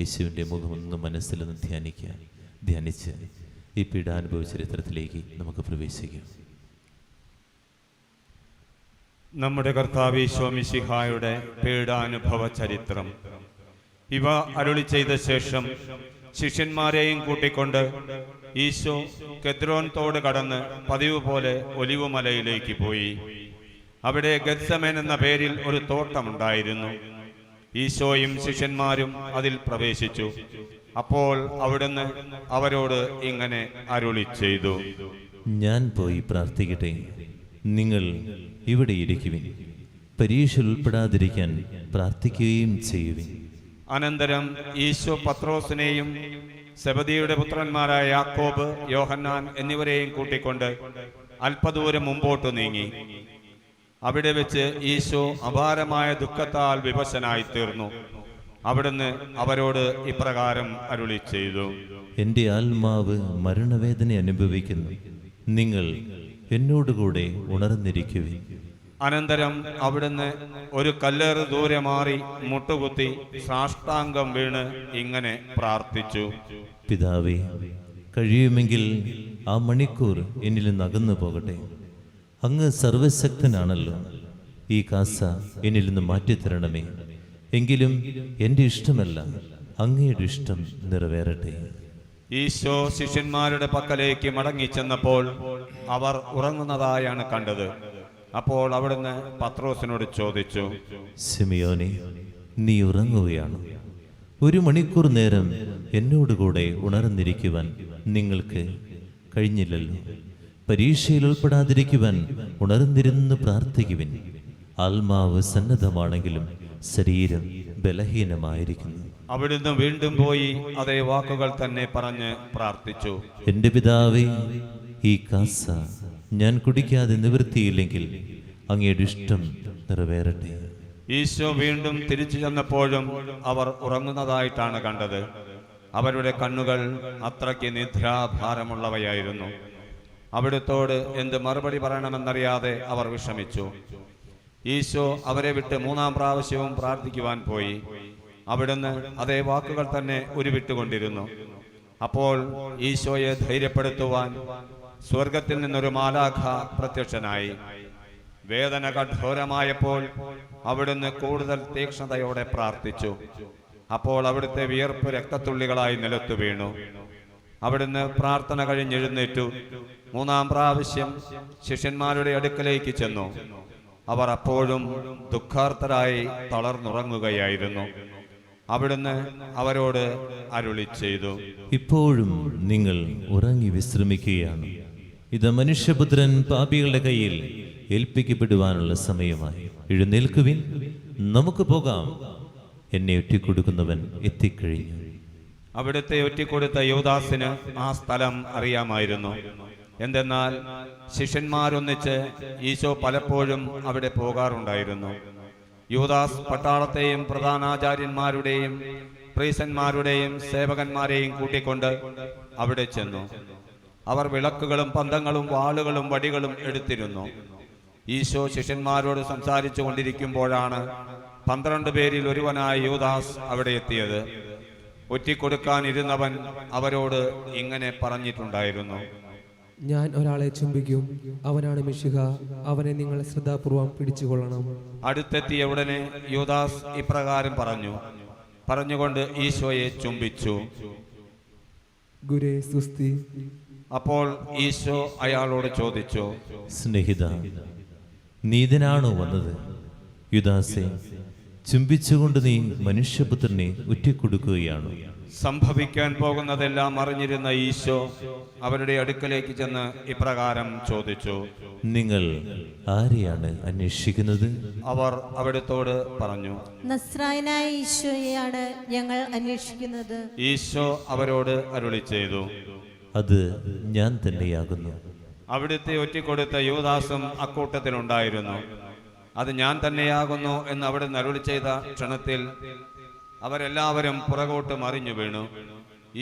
യേശുവിൻ്റെ മുഖം ഒന്ന് മനസ്സിലൊന്ന് ധ്യാനിച്ച് ഈ പീഡാനുഭവ ചരിത്രത്തിലേക്ക് നമുക്ക് പ്രവേശിക്കാം. നമ്മുടെ കർത്താവ് ഈശോ മിശിഹായുടെ പീഡാനുഭവ ചരിത്രം. ഇവ അരുളി ചെയ്ത ശേഷം ശിഷ്യന്മാരെയും കൂട്ടിക്കൊണ്ട് ഈശോ കെദ്രോൻ തോട് കടന്ന് പതിവ് പോലെ ഒലിവുമലയിലേക്ക് പോയി. അവിടെ ഗത്സമേൻ എന്ന പേരിൽ ഒരു തോട്ടമുണ്ടായിരുന്നു. ഈശോയും ശിഷ്യന്മാരും അതിൽ പ്രവേശിച്ചു. അപ്പോൾ അവിടുന്ന് അവരോട് ഇങ്ങനെ അരുളി ചെയ്തു: ഞാൻ പോയി പ്രാർത്ഥിക്കട്ടെ, നിങ്ങൾ ഇവിടെ ഇരിക്കുവിൻ. പരീക്ഷ ഉൾപ്പെടാതിരിക്കാൻ പ്രാർത്ഥിക്കുകയും ചെയ്യുവിൻ. അനന്തരം ഈശോ പത്രോസിനെയും സെബദിയുടെ പുത്രന്മാരായ യാക്കോബ്, യോഹന്നാൻ എന്നിവരെയും കൂട്ടിക്കൊണ്ട് അല്പദൂരം മുമ്പോട്ട് നീങ്ങി. അവിടെ വെച്ച് ഈശോ അപാരമായ ദുഃഖത്താൽ വിവശനായി തീർന്നു. അവിടുന്ന് അവരോട് ഇപ്രകാരം അരുളി ചെയ്തു: എൻ്റെ ആത്മാവ് മരണവേദന അനുഭവിക്കുന്നു, നിങ്ങൾ എന്നോടുകൂടെ ഉണർന്നിരിക്കുവിൻ. അനന്തരം അവിടുന്ന് ഒരു കല്ലേറ് ദൂരെ മാറി മുട്ടുകുത്തി സാഷ്ടാംഗം വീണ് ഇങ്ങനെ പ്രാർത്ഥിച്ചു: പിതാവേ, കഴിയുമെങ്കിൽ ആ മണിക്കൂർ എന്നിൽ നിന്ന് അകന്നു പോകട്ടെ. അങ്ങ് സർവശക്തനാണല്ലോ. ഈ കാസ എന്നിൽ നിന്ന് മാറ്റിത്തരണമേ. എങ്കിലും എൻ്റെ ഇഷ്ടമല്ല, അങ്ങയുടെ ഇഷ്ടം നിറവേറട്ടെ. ഈശോ ശിഷ്യന്മാരുടെ പക്കലേക്ക് മടങ്ങിച്ചെന്നപ്പോൾ അവർ ഉറങ്ങുന്നതായാണ് കണ്ടത്. അപ്പോൾ അവിടുന്ന് പത്രോസിനോട് ചോദിച്ചു, ശിമിയോനെ, നീ ഉറങ്ങുകയാണോ? 1 മണിക്കൂർ നേരം എന്നോടുകൂടെ ഉണർന്നിരിക്കുവാൻ നിങ്ങൾക്ക് കഴിഞ്ഞില്ലല്ലോ. പരീക്ഷയിൽ ഉൾപ്പെടാതിരിക്കുവാൻ ഉണർന്നിരുന്ന് പ്രാർത്ഥിക്കുവിൻ. ആത്മാവ് സന്നദ്ധമാണെങ്കിലും ശരീരം ബലഹീനമായിരിക്കുന്നു. അവിടുന്ന് വീണ്ടും പോയി അതേ വാക്കുകൾ തന്നെ പറഞ്ഞ് പ്രാർത്ഥിച്ചു. എൻ്റെ പിതാവേ, ഈ കാസ ഞാൻ കുടിക്കാതെ നിവൃത്തിയില്ലെങ്കിൽ അങ്ങയുടെ ഇഷ്ടം നിറവേറട്ടെ. ഈശോ വീണ്ടും തിരിച്ചു ചെന്നപ്പോഴും അവർ ഉറങ്ങുന്നതായിട്ടാണ് കണ്ടത്. അവരുടെ കണ്ണുകൾ അത്രയ്ക്ക് നിദ്രാഭാരമുള്ളവയായിരുന്നു. അവിടുത്തോട് എന്ത് മറുപടി പറയണമെന്നറിയാതെ അവർ വിഷമിച്ചു. ഈശോ അവരെ വിട്ട് 3-ാം പ്രാവശ്യവും പ്രാർത്ഥിക്കുവാൻ പോയി. അവിടുന്ന് അതേ വാക്കുകൾ തന്നെ ഉരുവിട്ടുകൊണ്ടിരുന്നു. അപ്പോൾ ഈശോയെ ധൈര്യപ്പെടുത്തുവാൻ സ്വർഗത്തിൽ നിന്നൊരു മാലാഖ പ്രത്യക്ഷനായി. വേദന കഠോരമായപ്പോൾ അവിടുന്ന് കൂടുതൽ തീക്ഷ്ണതയോടെ പ്രാർത്ഥിച്ചു. അപ്പോൾ അവിടുത്തെ വിയർപ്പ് രക്തത്തുള്ളികളായി നിലത്തു വീണു. അവിടുന്ന് പ്രാർത്ഥന കഴിഞ്ഞെഴുന്നേറ്റു 3-ാം പ്രാവശ്യം ശിഷ്യന്മാരുടെ അടുക്കലേക്ക് ചെന്നു. അവർ അപ്പോഴും ദുഃഖാർത്തരായി തളർന്നുറങ്ങുകയായിരുന്നു. അവിടുന്ന് അവരോട് അരുളി ചെയ്തു, ഇപ്പോഴും നിങ്ങൾ ഉറങ്ങി വിശ്രമിക്കുകയാണ്. ഇത് മനുഷ്യപുത്രൻ പാപികളുടെ കയ്യിൽ ഏൽപ്പിക്കപ്പെടുവാനുള്ള സമയമായി. എഴുന്നേൽക്കുവിൻ, നമുക്ക് പോകാം. എന്നെ ഒറ്റിക്കൊടുക്കുന്നവൻ എത്തിക്കഴിഞ്ഞു. അവിടുത്തെ ഒറ്റിക്കൊടുത്ത യൂദാസിന് ആ സ്ഥലം അറിയാമായിരുന്നു. എന്തെന്നാൽ ശിഷ്യന്മാരൊന്നിച്ച് ഈശോ പലപ്പോഴും അവിടെ പോകാറുണ്ടായിരുന്നു. യൂദാസ് പട്ടാളത്തെയും പ്രധാനാചാര്യന്മാരുടെയും പ്രീസന്മാരുടെയും സേവകന്മാരെയും കൂട്ടിക്കൊണ്ട് അവിടെ ചെന്നു. അവർ വിളക്കുകളും പന്തങ്ങളും വാളുകളും വടികളും എടുത്തിരുന്നു. ഈശോ ശിഷ്യന്മാരോട് സംസാരിച്ചു കൊണ്ടിരിക്കുമ്പോഴാണ് 12 പേരിൽ ഒരുവനായ യൂദാസ് അവിടെ എത്തിയത്. ഒറ്റിക്കൊടുക്കാനിരുന്നവൻ അവരോട് ഇങ്ങനെ പറഞ്ഞിട്ടുണ്ടായിരുന്നു, ഞാൻ ഒരാളെ ചുംബിക്കും, അവനാണ് മിശിഹ, അവനെ നിങ്ങൾ ശ്രദ്ധാപൂർവം പിടിച്ചുകൊള്ളണം. അടുത്തെത്തിയ ഉടനെ യൂദാസ് ഇപ്രകാരം പറഞ്ഞുകൊണ്ട് ഈശോയെ ചുംബിച്ചു. ഗുരേ സുസ്തി. അപ്പോൾ ഈശോ അയാളോട് ചോദിച്ചു, സ്നേഹിത, നീ ഇതിനാണോ വന്നത്? യുദാസേ, ചുംബിച്ചുകൊണ്ട് നീ മനുഷ്യപുത്രനെ ഒറ്റിക്കൊടുക്കുകയാണോ? സംഭവിക്കാൻ പോകുന്നതെല്ലാം അറിഞ്ഞിരുന്ന ഈശോ അവരുടെ അടുക്കലേക്ക് ചെന്ന് ഇപ്രകാരം ചോദിച്ചു, നിങ്ങൾ ആരെയാണ് അന്വേഷിക്കുന്നത്? അവർ അവിടുത്തോട് പറഞ്ഞു, നസ്രായനായ ഈശോയെയാണ് ഞങ്ങൾ അന്വേഷിക്കുന്നത്. ഈശോ അവരോട് അരുളി ചെയ്തു, അത് ഞാൻ തന്നെയാകുന്നു. അവിടുത്തെ ഒറ്റിക്കൊടുത്ത യൂദാസും അക്കൂട്ടത്തിലുണ്ടായിരുന്നു. അത് ഞാൻ തന്നെയാകുന്നു എന്ന് അവിടുന്ന് അരുളി ചെയ്ത ക്ഷണത്തിൽ അവരെല്ലാവരും പുറകോട്ട് മറിഞ്ഞു വീണു.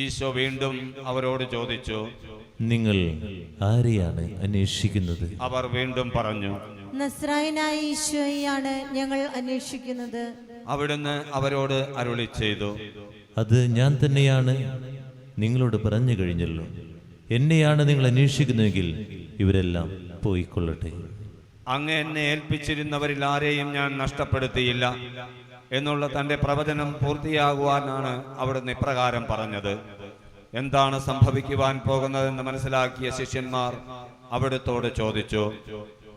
ഈശോ വീണ്ടും അവരോട് ചോദിച്ചു, നിങ്ങൾ ആരെയാണ് അന്വേഷിക്കുന്നത്? അവർ വീണ്ടും പറഞ്ഞു, നസ്രായനായ ഈശോയെയാണ് ഞങ്ങൾ അന്വേഷിക്കുന്നത്. അവിടുന്ന് അവരോട് അരുളി ചെയ്തു, അത് ഞാൻ തന്നെയാണ് നിങ്ങളോട് പറഞ്ഞു കഴിഞ്ഞല്ലോ. എന്നെയാണ് നിങ്ങൾ അന്വേഷിക്കുന്നതെങ്കിൽ ഇവരെല്ലാം പോയിക്കൊള്ളട്ടെ. അങ്ങ് എന്നെ ഏൽപ്പിച്ചിരുന്നവരിൽ ആരെയും ഞാൻ നഷ്ടപ്പെടുത്തിയില്ല എന്നുള്ള തന്റെ പ്രവചനം പൂർത്തിയാകുവാനാണ് അവിടുന്ന് ഇപ്രകാരം പറഞ്ഞത്. എന്താണ് സംഭവിക്കുവാൻ പോകുന്നതെന്ന് മനസ്സിലാക്കിയ ശിഷ്യന്മാർ അവിടുത്തോട് ചോദിച്ചു,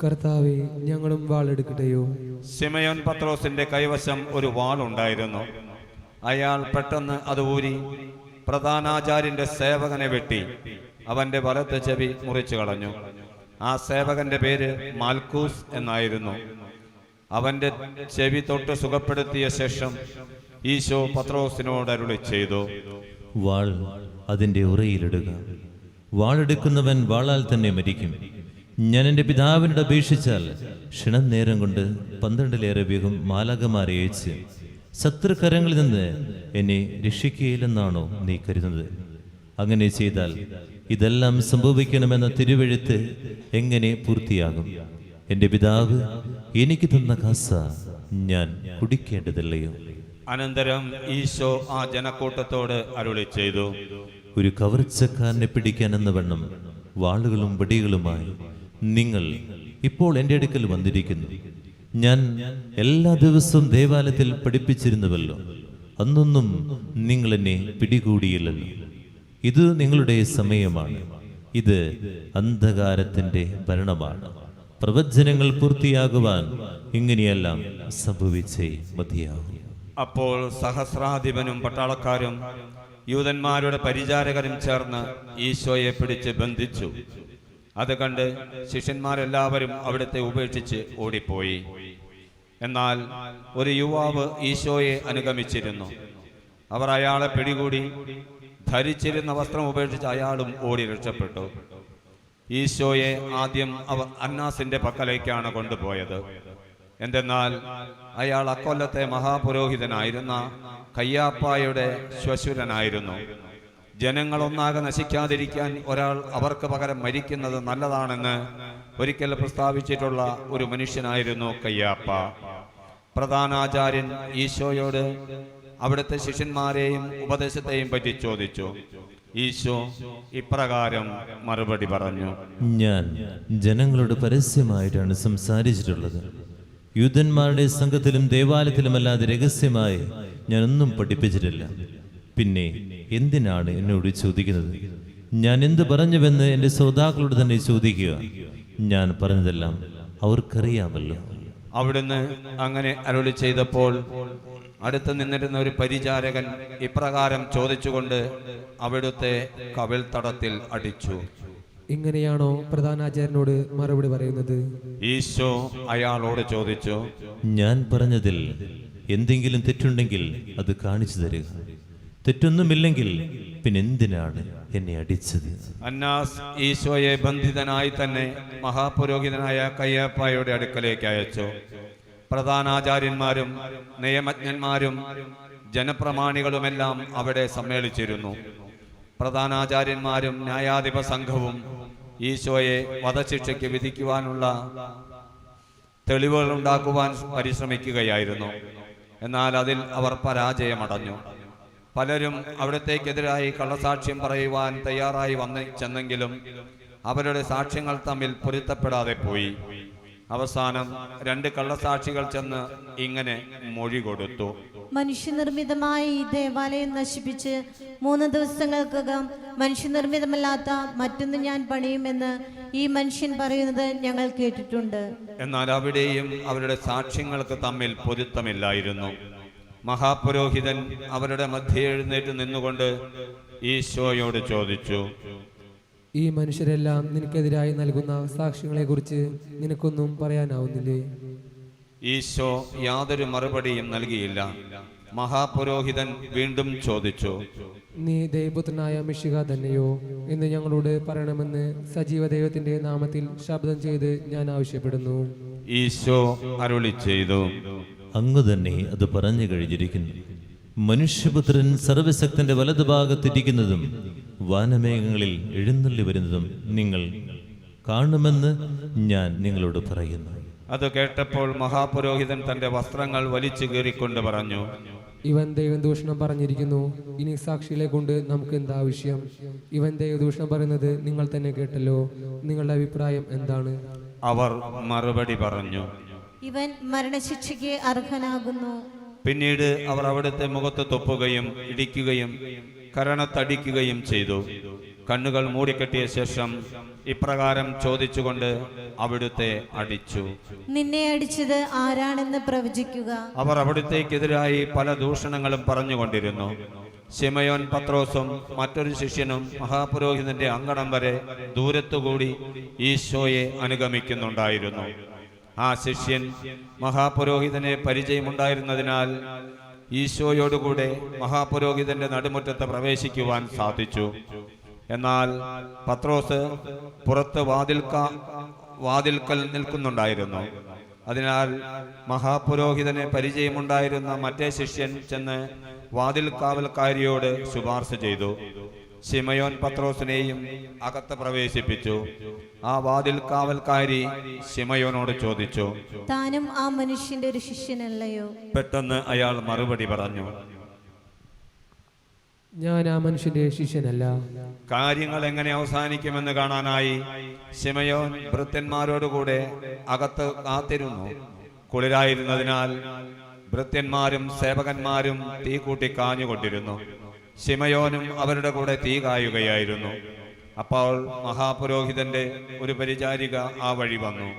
കർത്താവേ, ഞങ്ങളും വാളെടുക്കട്ടെയോ? ശിമയോൻ പത്രോസിന്റെ കൈവശം ഒരു വാളുണ്ടായിരുന്നു. അയാൾ പെട്ടെന്ന് അത് ഊരി പ്രധാനാചാര്യന്റെ സേവകനെ വെട്ടി അവന്റെ വലത്ത് ചെവി മുറിച്ചു കളഞ്ഞു. ആ സേവകന്റെ പേര് മാൽക്കൂസ് എന്നായിരുന്നു. അവന്റെ ചെവി തൊട്ട് സുഖപ്പെടുത്തിയ ശേഷം ഈശോ പത്രോസിനോട് അരുളി ചെയ്തു, വാൾ അതിൻ്റെ ഉറയിലിടുക. വാളെടുക്കുന്നവൻ വാളാൽ തന്നെ മരിക്കും. ഞാൻ എൻ്റെ പിതാവിനോട് അപേക്ഷിച്ചാൽ ക്ഷണം നേരം കൊണ്ട് 12-ലേറെ വേഗം മാലാഖമാരെ അയച്ച് ശത്രുകരങ്ങളിൽ നിന്ന് എന്നെ രക്ഷിക്കുകയില്ലെന്നാണോ നീ കരുതുന്നത്? അങ്ങനെ ചെയ്താൽ ഇതെല്ലാം സംഭവിക്കണമെന്ന തിരുവെഴുത്ത് എങ്ങനെ പൂർത്തിയാകും? എൻ്റെ പിതാവ് എനിക്ക് തന്ന കാസ ഞാൻ കുടിക്കേണ്ടതില്ലയോ? അനന്തരം ഈശോ ആ ജനക്കൂട്ടത്തോട് അരുളി ചെയ്തു, ഒരു കവർച്ചക്കാരനെ പിടിക്കാൻ എന്ന വണ്ണം വാളുകളും വടികളുമായി നിങ്ങൾ ഇപ്പോൾ എൻ്റെ അടുക്കൽ വന്നിരിക്കുന്നു. ഞാൻ എല്ലാ ദിവസവും ദേവാലയത്തിൽ പഠിപ്പിച്ചിരുന്നുവല്ലോ, അന്നൊന്നും നിങ്ങൾ എന്നെ പിടികൂടിയില്ലല്ലോ. ഇത് നിങ്ങളുടെ സമയമാണ്, ഇത് അന്ധകാരത്തിൻ്റെ ഭരണമാണ്. പ്രവചനങ്ങൾ പൂർത്തിയാകുവാൻ ഇങ്ങനെയെല്ലാം സംഭവിച്ചേ മതിയാകും. അപ്പോൾ സഹസ്രാധിപനും പട്ടാളക്കാരും യൂതന്മാരുടെ പരിചാരകരും ചേർന്ന് ഈശോയെ പിടിച്ച് ബന്ധിച്ചു. അത് കണ്ട് ശിഷ്യന്മാരെല്ലാവരും അവിടുത്തെ ഉപേക്ഷിച്ച് ഓടിപ്പോയി. എന്നാൽ ഒരു യുവാവ് ഈശോയെ അനുഗമിച്ചിരുന്നു. അവർ അയാളെ പിടികൂടി ധരിച്ചിരുന്ന വസ്ത്രം ഉപേക്ഷിച്ച് അയാളും ഓടി രക്ഷപ്പെട്ടു. ഈശോയെ ആദ്യം അവർ അന്നാസിന്റെ പക്കലേക്കാണ് കൊണ്ടുപോയത്. എന്തെന്നാൽ അയാൾ അക്കൊല്ലത്തെ മഹാപുരോഹിതനായിരുന്ന കയ്യാപ്പായുടെ ശ്വശുരനായിരുന്നു. ജനങ്ങളൊന്നാകെ നശിക്കാതിരിക്കാൻ ഒരാൾ അവർക്ക് പകരം മരിക്കുന്നത് നല്ലതാണെന്ന് ഒരിക്കൽ പ്രസ്താവിച്ചിട്ടുള്ള ഒരു മനുഷ്യനായിരുന്നു കയ്യാപ്പ. പ്രധാനാചാര്യൻ ഈശോയോട് അവിടുത്തെ ശിഷ്യന്മാരെയും ഉപദേശത്തെയും പറ്റി ചോദിച്ചു. ഈശോ ഇപ്രകാരം മറുപടി പറഞ്ഞു: ഞാൻ ജനങ്ങളോട് പരസ്യമായിട്ടാണ് സംസാരിച്ചിട്ടുള്ളത്. യൂതന്മാരുടെ സംഘത്തിലും ദേവാലയത്തിലുമല്ലാതെ രഹസ്യമായി ഞാനൊന്നും പഠിപ്പിച്ചിട്ടില്ല. പിന്നെ എന്തിനാണ് എന്നോട് ചോദിക്കുന്നത്? ഞാൻ എന്ത് പറഞ്ഞുവെന്ന് എൻ്റെ ശ്രോതാക്കളോട് തന്നെ ചോദിക്കുക. ഞാൻ പറഞ്ഞതെല്ലാം അവർക്കറിയാമല്ലോ. അവിടുന്ന് അങ്ങനെ അരുളി ചെയ്തപ്പോൾ അടുത്ത് നിന്നിരുന്ന ഒരു പരിചാരകൻ ഇപ്രകാരം ചോദിച്ചുകൊണ്ട് അവിടുത്തെ കവിൾത്തടത്തിൽ അടിച്ചു. ഇങ്ങനെയാണോ പ്രധാനാചാര്യനോട് മറുപടി പറയുന്നത്? ഈശോ അയാളോട് ചോദിച്ചു: ഞാൻ പറഞ്ഞതിൽ എന്തെങ്കിലും തെറ്റുണ്ടെങ്കിൽ അത് കാണിച്ചു തരിക. തെറ്റൊന്നുമില്ലെങ്കിൽ പിന്നെന്തിനാണ് എന്നെ അടിച്ചത്? അന്നാസ് ഈശോയെ ബന്ധിതനായി തന്നെ മഹാപുരോഹിതനായ കയ്യാപ്പായുടെ അടുക്കലേക്ക് അയച്ചു. പ്രധാനാചാര്യന്മാരും നിയമജ്ഞന്മാരും ജനപ്രമാണികളുമെല്ലാം അവിടെ സമ്മേളിച്ചിരുന്നു. പ്രധാനാചാര്യന്മാരും ന്യായാധിപ സംഘവും ഈശോയെ വധശിക്ഷയ്ക്ക് വിധിക്കുവാനുള്ള തെളിവുകൾ ഉണ്ടാക്കുവാൻ പരിശ്രമിക്കുകയായിരുന്നു. എന്നാൽ അതിൽ അവർ പരാജയമടഞ്ഞു. പലരും അവിടത്തേക്കെതിരായി കള്ളസാക്ഷ്യം പറയുവാൻ തയ്യാറായി ചെന്നെങ്കിലും അവരുടെ സാക്ഷ്യങ്ങൾ തമ്മിൽ പൊരുത്തപ്പെടാതെ പോയി. അവസാനം 2 കള്ളസാക്ഷികൾ ചെന്ന് ഇങ്ങനെ മൊഴി കൊടുത്തു: മനുഷ്യനിർമ്മിതമായ ഈ ദേവാലയം നശിപ്പിച്ച് 3 ദിവസങ്ങൾക്കകം മനുഷ്യനിർമ്മിതമല്ലാത്ത മറ്റൊന്ന് ഞാൻ പണിയുമെന്ന് ഈ മനുഷ്യൻ പറയുന്നത് ഞങ്ങൾ കേട്ടിട്ടുണ്ട്. എന്നാൽ അവിടെയും അവരുടെ സാക്ഷ്യങ്ങൾക്ക് തമ്മിൽ പൊരുത്തമില്ലായിരുന്നു. മഹാപുരോഹിതൻ അവരുടെ മധ്യേ എഴുന്നേറ്റ് നിന്നുകൊണ്ട് ഈശോയോട് ചോദിച്ചു: ഈ മനുഷ്യരെല്ലാം നിനക്കെതിരായി നൽകുന്ന സാക്ഷ്യങ്ങളെ കുറിച്ച് നിനക്കൊന്നും പറയാനാവുന്നില്ലേ? ഈശോ യാതൊരു മറുപടിയും നൽകിയില്ല. മഹാപുരോഹിതൻ വീണ്ടും ചോദിച്ചു: നീ ദൈവപുത്രനായ മിശിഹ തന്നെയോ എന്ന് ഞങ്ങളോട് പറയണമെന്ന് സജീവ ദൈവത്തിന്റെ നാമത്തിൽ ശബ്ദം ചെയ്ത് ഞാൻ ആവശ്യപ്പെടുന്നു. ഈശോ അരുളി ചെയ്തു: അങ്ങ് തന്നെ അത് പറഞ്ഞു കഴിഞ്ഞിരിക്കുന്നു. മനുഷ്യപുത്രൻ സർവശക്തന്റെ വലതുഭാഗത്തിരിക്കുന്നതും വാനമേഘങ്ങളിൽ എഴുന്നള്ളി വരുന്നതും നിങ്ങൾ കാണുമെന്ന് ഞാൻ നിങ്ങളോട് പറയുന്നു. അത് കേട്ടപ്പോൾ മഹാപുരോഹിതൻ തന്റെ വസ്ത്രങ്ങൾ വലിച്ചു കീറിക്കൊണ്ട് പറഞ്ഞു: ഇവൻ ദൈവദൂഷണം പറഞ്ഞിരിക്കുന്നു. ഇനി സാക്ഷികളെ കൊണ്ട് നമുക്ക് എന്താവശ്യം? ഇവൻ ദൈവദൂഷണം പറയുന്നത് നിങ്ങൾ തന്നെ കേട്ടല്ലോ. നിങ്ങളുടെ അഭിപ്രായം എന്താണ്? അവർ മറുപടി പറഞ്ഞു: ഇവൻ മരണശിക്ഷയ്ക്ക് അർഹനാകുന്നു. പിന്നീട് അവർ അവിടുത്തെ മുഖത്ത് തുപ്പുകയും ഇടിക്കുകയും കരണത്തടിക്കുകയും ചെയ്തു. കണ്ണുകൾ മൂടിക്കെട്ടിയ ശേഷം ഇപ്രകാരം ചോദിച്ചുകൊണ്ട് അവിടുത്തെ അടിച്ചു: നിന്നെ അടിച്ചത് ആരാണെന്ന് പ്രവചിക്കുക. അവർ അവിടുത്തേക്കെതിരായി പല ദൂഷണങ്ങളും പറഞ്ഞുകൊണ്ടിരുന്നു. ശിമയോൻ പത്രോസും മറ്റൊരു ശിഷ്യനും മഹാപുരോഹിതന്റെ അങ്കണം വരെ ദൂരത്തുകൂടി ഈശോയെ അനുഗമിക്കുന്നുണ്ടായിരുന്നു. ആ ശിഷ്യൻ മഹാപുരോഹിതനെ പരിചയമുണ്ടായിരുന്നതിനാൽ ഈശോയോടുകൂടെ മഹാപുരോഹിതന്റെ നടുമുറ്റത്ത് പ്രവേശിക്കുവാൻ സാധിച്ചു. എന്നാൽ പത്രോസ് പുറത്ത് വാതിൽക്കൽ നിൽക്കുന്നുണ്ടായിരുന്നു. അതിനാൽ മഹാപുരോഹിതനെ പരിചയമുണ്ടായിരുന്ന മറ്റേ ശിഷ്യൻ ചെന്ന് വാതിൽ കാവൽക്കാരിയോട് ശുപാർശ ചെയ്തു. ശിമയോൻ പത്രോസിനെയും അകത്ത് പ്രവേശിപ്പിച്ചു. ആ വാതിൽ കാവൽക്കാരി ശിമയോനോട് ചോദിച്ചു: താനും ആ മനുഷ്യന്റെ ഒരു ശിഷ്യനല്ലയോ? പെട്ടെന്ന് അയാൾ മറുപടി പറഞ്ഞു: ഞാൻ ആ മനുഷ്യന്റെ ശിഷ്യനല്ല. കാര്യങ്ങൾ എങ്ങനെ അവസാനിക്കുമെന്ന് കാണാനായി ശിമയോൻ ഭൃത്യന്മാരോടുകൂടെ അകത്ത് കാത്തിരുന്നു. കുളിരായിരുന്നതിനാൽ ഭൃത്യന്മാരും സേവകന്മാരും തീ കൂട്ടി കാഞ്ഞുകൊണ്ടിരുന്നു. ശിമയോനും അവരുടെ കൂടെ തീ കായുകയായിരുന്നു. അപ്പോൾ മഹാപുരോഹിതന്റെ ഒരു പരിചാരിക ആ വഴി വന്നു.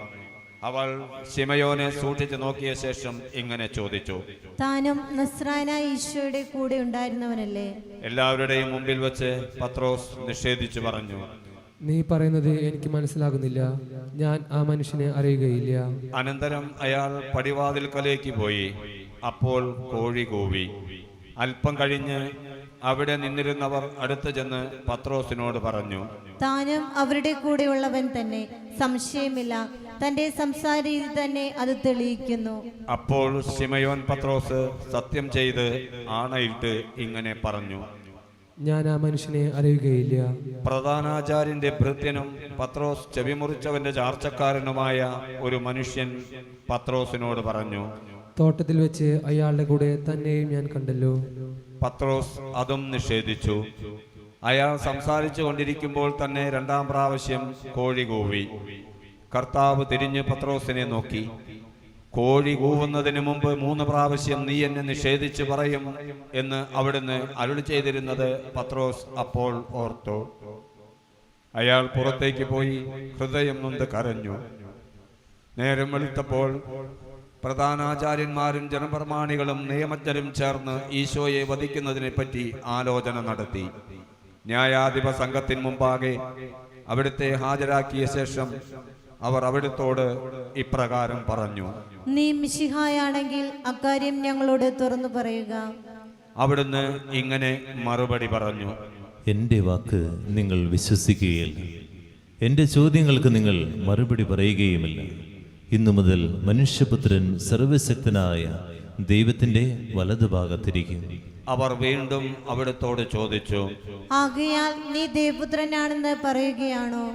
അവൾ ശിമയോനെ സൂക്ഷിച്ചു നോക്കിയ ശേഷം ഇങ്ങനെ ചോദിച്ചു, താനും നസ്രായനായ ഈശോയുടെ കൂടെ ഉണ്ടായിരുന്നവനല്ലേ? എല്ലാവരുടെയും മുമ്പിൽ വെച്ച് പത്രോസ് നിഷേധിച്ചു പറഞ്ഞു, നീ പറയുന്നത് എനിക്ക് മനസ്സിലാകുന്നില്ല. ഞാൻ ആ മനുഷ്യനെ അറിയുകയില്ല. അനന്തരം അയാൾ പടിവാതിൽക്കലേക്ക് പോയി. അപ്പോൾ കോഴി കൂവി. അല്പം കഴിഞ്ഞ് അവിടെ നിന്നിരുന്നവർ അടുത്ത് ചെന്ന് പത്രോസിനോട് പറഞ്ഞു, താനും അവരുടെ കൂടെയുള്ളവൻ തന്നെ, സംശയമില്ല. തന്റെ സംസാര രീതി തന്നെ അത് തെളിയിക്കുന്നു. അപ്പോൾ ശിമയോൻ പത്രോസ് സത്യം ചെയ്ത് ആണയിട്ട് ഇങ്ങനെ പറഞ്ഞു, ഞാൻ ആ മനുഷ്യനെ അറിയുകയില്ല. പ്രധാനാചാര്യന്റെ ഭൃത്യനും പത്രോസ് ചെവിമുറിച്ചവന്റെ ചാർച്ചക്കാരനുമായ ഒരു മനുഷ്യൻ പത്രോസിനോട് പറഞ്ഞു, തോട്ടത്തിൽ വെച്ച് അയാളുടെ കൂടെ തന്നെയും ഞാൻ കണ്ടല്ലോ. പത്രോസ് അതും നിഷേധിച്ചു. അയാൾ സംസാരിച്ചു കൊണ്ടിരിക്കുമ്പോൾ തന്നെ രണ്ടാം പ്രാവശ്യം കോഴി കൂവി. കർത്താവ് തിരിഞ്ഞ് പത്രോസിനെ നോക്കി, കോഴി കൂവുന്നതിന് മുമ്പ് 3 പ്രാവശ്യം നീ എന്നെ നിഷേധിച്ചു പറയും എന്ന് അവിടുന്ന് അരുളി ചെയ്തിരുന്നത് പത്രോസ് അപ്പോൾ ഓർത്തു. അയാൾ പുറത്തേക്ക് പോയി ഹൃദയം നൊന്ത് കരഞ്ഞു. നേരം വെളുത്തപ്പോൾ പ്രധാനാചാര്യന്മാരും ജനപ്രമാണികളും നിയമജ്ഞരും ചേർന്ന് ഈശോയെ വധിക്കുന്നതിനെ പറ്റി ആലോചന നടത്തി. ന്യായാധിപ സംഘത്തിന് മുമ്പാകെ അവിടുത്തെ ഹാജരാക്കിയ ശേഷം അവർ അവിടുത്തോട് ഇപ്രകാരം പറഞ്ഞു, നീ മിശിഹായാണെങ്കിൽ അക്കാര്യം ഞങ്ങളോട് തുറന്നു പറയുക. അവിടുന്ന് ഇങ്ങനെ മറുപടി പറഞ്ഞു, എൻ്റെ വാക്ക് നിങ്ങൾ വിശ്വസിക്കുകയില്ല, എൻ്റെ ചോദ്യങ്ങൾക്ക് നിങ്ങൾ മറുപടി പറയുകയുമില്ല. ഇന്നു മുതൽ മനുഷ്യപുത്രൻ സർവശക്തനായ ദൈവത്തിൻ്റെ വലതുഭാഗത്തിരിക്കും. അവർ വീണ്ടും അവിടുത്തോട് ചോദിച്ചു, ആകയാൽ നീ ദേവപുത്രനാണെന്ന് പറയുകയാണോ?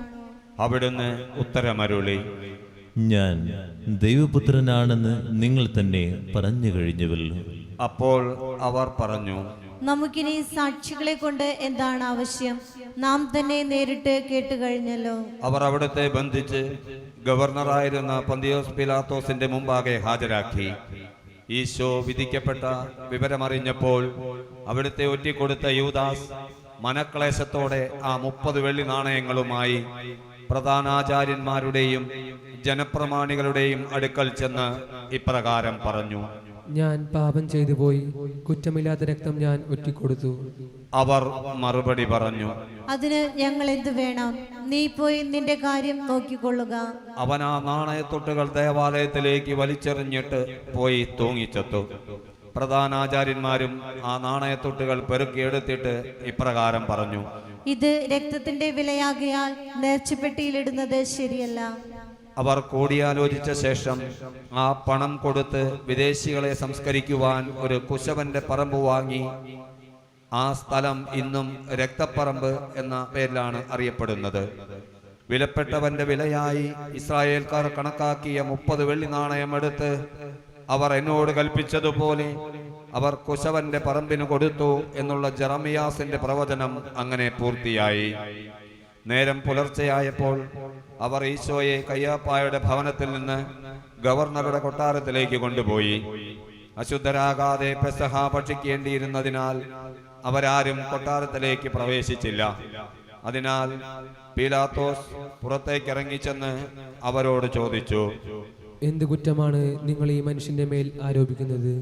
അവിടുന്ന് ഉത്തരമരുളി, ഞാൻ ദൈവപുത്രനാണെന്ന് നിങ്ങൾ തന്നെ പറഞ്ഞു കഴിഞ്ഞുവല്ലോ. അപ്പോൾ അവർ പറഞ്ഞു, നമുക്കിനി സാക്ഷികളെ കൊണ്ട് എന്താണ് ആവശ്യം? നാം തന്നെ നേരിട്ട് കേട്ടു കഴിഞ്ഞല്ലോ. അവർ അവിടുത്തെ ബന്ധിച്ച് ഗവർണറായിരുന്ന പന്തിയോസ് പിലാത്തോസിന്റെ മുമ്പാകെ ഹാജരാക്കി. ഈശോ വിധിക്കപ്പെട്ട വിവരമറിഞ്ഞപ്പോൾ അവിടുത്തെ ഒറ്റിക്കൊടുത്ത യൂദാസ് മനക്ലേശത്തോടെ ആ 30 വെള്ളി നാണയങ്ങളുമായി പ്രധാനാചാര്യന്മാരുടെയും ജനപ്രമാണികളുടെയും അടുക്കൽ ചെന്ന് ഇപ്രകാരം പറഞ്ഞു, ഞാൻ പാപം ചെയ്തു പോയി. കുറ്റമില്ലാത്ത രക്തം ഞാൻ ഒറ്റിക്കൊടുത്തു. അവർ മറുപടി പറഞ്ഞു, അതിന് ഞങ്ങൾ എന്ത് വേണം? നീ പോയി നിന്റെ കാര്യം നോക്കിക്കൊള്ളുക. അവൻ ആ നാണയത്തൊട്ടുകൾ ദേവാലയത്തിലേക്ക് വലിച്ചെറിഞ്ഞിട്ട് പോയി തൂങ്ങിച്ചെത്തു. പ്രധാനാചാര്യന്മാരും ആ നാണയത്തൊട്ടുകൾ പെറുക്കിയെടുത്തിട്ട് ഇപ്രകാരം പറഞ്ഞു, ഇത് രക്തത്തിന്റെ വിലയാകിയാൽ നേർച്ചപ്പെട്ടിയിലിടുന്നത് ശരിയല്ല. അവർ കൂടിയാലോചിച്ച ശേഷം ആ പണം കൊടുത്ത് വിദേശികളെ സംസ്കരിക്കുവാൻ ഒരു കുശവന്റെ പറമ്പ് വാങ്ങി. ആ സ്ഥലം ഇന്നും രക്തപ്പറമ്പ് എന്ന പേരിലാണ് അറിയപ്പെടുന്നത്. വിലപ്പെട്ടവന്റെ വിലയായി ഇസ്രായേൽക്കാർ കണക്കാക്കിയ 30 വെള്ളി നാണയം എടുത്ത് അവർ എന്നോട് കൽപ്പിച്ചതുപോലെ അവർ കുശവന്റെ പറമ്പിന് കൊടുത്തു എന്നുള്ള ജെറമിയാസിന്റെ പ്രവചനം അങ്ങനെ പൂർത്തിയായി. നേരം പുലർച്ചെയായപ്പോൾ അവർ ഈശോയെ കയ്യാപ്പായുടെ ഭവനത്തിൽ നിന്ന് ഗവർണറുടെ കൊട്ടാരത്തിലേക്ക് കൊണ്ടുപോയി. അശുദ്ധരാകാതെ പെസഹ ഭക്ഷിക്കേണ്ടിയിരുന്നതിനാൽ അവരാരും കൊട്ടാരത്തിലേക്ക് പ്രവേശിച്ചില്ല. അതിനാൽ പീലാത്തോസ് പുറത്തേക്കിറങ്ങിച്ചെന്ന് അവരോട് ചോദിച്ചു, എന്ത് കുറ്റമാണ് നിങ്ങൾ ഈ മനുഷ്യന്റെ മേൽ ആരോപിക്കുന്നത്?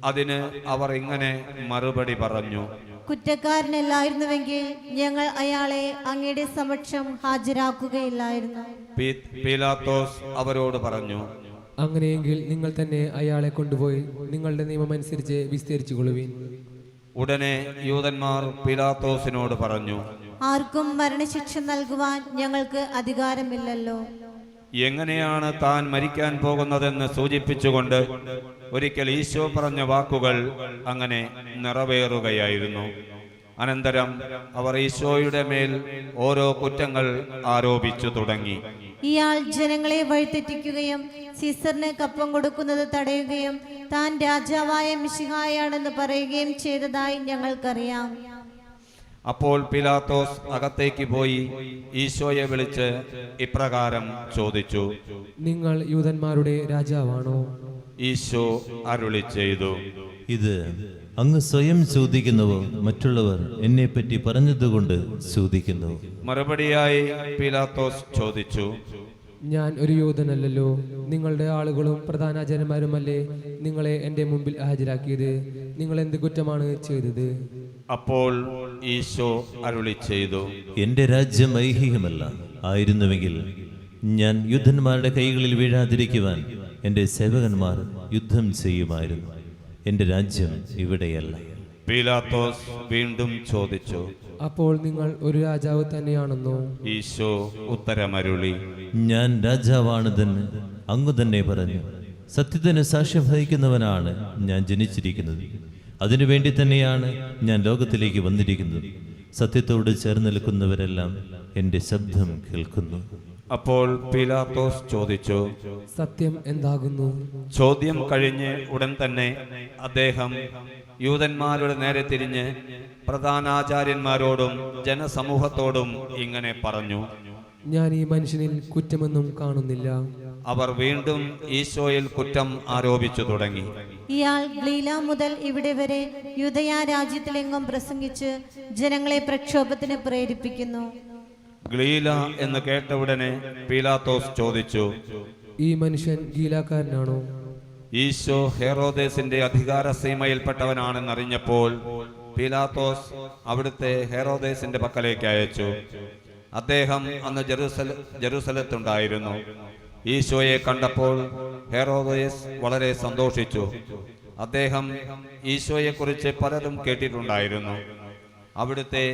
അതിന് അവർ ഇങ്ങനെ മറുപടി പറഞ്ഞു, കുറ്റക്കാരനല്ലായിരുന്നുവെങ്കിൽ ഞങ്ങൾ അയാളെ അങ്ങയുടെ സമക്ഷം ഹാജരാക്കുകയില്ലായിരുന്നു. പീലാത്തോസ് അവരോട് പറഞ്ഞു, അങ്ങനെയെങ്കിൽ നിങ്ങൾ തന്നെ അയാളെ കൊണ്ടുപോയി നിങ്ങളുടെ നിയമമനുസരിച്ച് വിസ്തരിച്ചു കൊള്ളുവീൻ. ഉടനെ യൂതന്മാർ പീലാത്തോസിനോട് പറഞ്ഞു, ആർക്കും മരണശിക്ഷ നൽകുവാൻ ഞങ്ങൾക്ക് അധികാരമില്ലല്ലോ. എങ്ങനെയാണ് താൻ മരിക്കാൻ പോകുന്നതെന്ന് സൂചിപ്പിച്ചുകൊണ്ട് ഒരിക്കൽ ഈശോ പറഞ്ഞ വാക്കുകൾ അങ്ങനെ നിറവേറുകയായിരുന്നു. അനന്തരം അവർ ഈശോയുടെ മേൽ ഓരോ കുറ്റങ്ങൾ ആരോപിച്ചു തുടങ്ങി. ഇയാൾ ജനങ്ങളെ വഴിതെറ്റിക്കുകയും സീസറിന് കപ്പം കൊടുക്കുന്നത് തടയുകയും താൻ രാജാവായ മിശിഹായാണെന്ന് പറയുകയും ചെയ്തതായി ഞങ്ങൾക്കറിയാം. അപ്പോൾ പീലാത്തോസ് അകത്തേക്ക് പോയി ഈശോയെ വിളിച്ച് ഇപ്രകാരം ചോദിച്ചു, നിങ്ങൾ യൂതന്മാരുടെ രാജാവാണോ? ഈശോ അരുളി ചെയ്തു, ഇത് അങ്ങ് സ്വയം ചോദിക്കുന്നുവോ, മറ്റുള്ളവർ എന്നെപ്പറ്റി പറഞ്ഞതുകൊണ്ട് ചോദിക്കുന്നു? മറുപടിയായി പീലാത്തോസ് ചോദിച്ചു, ഞാൻ ഒരു യൂതനല്ലല്ലോ. നിങ്ങളുടെ ആളുകളും പ്രധാനാചാര്യന്മാരുമല്ലേ നിങ്ങളെ എൻ്റെ മുമ്പിൽ ഹാജരാക്കിയത്. നിങ്ങൾ എന്ത് കുറ്റമാണ് ചെയ്തത്? അപ്പോൾ ഈശോ അരുളി ചെയ്തു, എന്റെ രാജ്യം ഐഹികമല്ല. ആയിരുന്നുവെങ്കിൽ ഞാൻ യുദ്ധന്മാരുടെ കൈകളിൽ വീഴാതിരിക്കുവാൻ എൻ്റെ സേവകന്മാർ യുദ്ധം ചെയ്യുമായിരുന്നു. എൻ്റെ രാജ്യം ഇവിടെയല്ല. പീലാത്തോസ് വീണ്ടും ചോദിച്ചു, അപ്പോൾ നിങ്ങൾ ഒരു രാജാവ് തന്നെയാണെന്നോ? ഈശോ ഉത്തരമരുളി, ഞാൻ രാജാവാണിതെന്ന് അങ്ങ് തന്നെ പറഞ്ഞു. സത്യത്തിന് സാക്ഷ്യം വഹിക്കുന്നവനാണ് ഞാൻ ജനിച്ചിരിക്കുന്നത്. അതിനുവേണ്ടി തന്നെയാണ് ഞാൻ ലോകത്തിലേക്ക് വന്നിരിക്കുന്നത്. സത്യത്തോട് ചേർന്ന് നിൽക്കുന്നവരെല്ലാം എൻ്റെ ശബ്ദം കേൾക്കുന്നു. അപ്പോൾ പീലാത്തോസ് ചോദിച്ചു, സത്യം എന്താകുന്നു? ചോദ്യം കഴിഞ്ഞ് ഉടൻ തന്നെ അദ്ദേഹം യൂതന്മാരുടെ നേരെ തിരിഞ്ഞ് പ്രധാനാചാര്യന്മാരോടും ജനസമൂഹത്തോടും ഇങ്ങനെ പറഞ്ഞു, ഞാൻ ഈ മനുഷ്യനിൽ കുറ്റമൊന്നും കാണുന്നില്ല. അവർ വീണ്ടും ഈശോയിൽ കുറ്റം ആരോപിച്ചു തുടങ്ങി. ഇയാൾ ഗലീല മുതൽ ഇവിടെ വരെ യൂദയ രാജ്യത്തിലെങ്ങും പ്രസംഗിച്ച് ജനങ്ങളെ പ്രക്ഷോഭത്തിന് പ്രേരിപ്പിക്കുന്നു. ഗലീല എന്ന് കേട്ട ഉടനെ പീലാത്തോസ് ചോദിച്ചു, ഈ മനുഷ്യൻ ഗലീലക്കാരനാണോ? ഈശോ ഹെറോദേസിന്റെ അധികാര സീമയിൽപ്പെട്ടവനാണെന്നറിഞ്ഞപ്പോൾ പീലാത്തോസ് അവിടുത്തെ ഹെറോദേസിന്റെ പക്കലേക്ക് അയച്ചു. അദ്ദേഹം അന്ന് ജെറുസലത്തുണ്ടായിരുന്നു. ഈശോയെ കണ്ടപ്പോൾ ഹെറോദേസ് വളരെ സന്തോഷിച്ചു. അദ്ദേഹം ഈശോയെക്കുറിച്ച് പലതും കേട്ടിട്ടുണ്ടായിരുന്നു. അവിടുത്തെ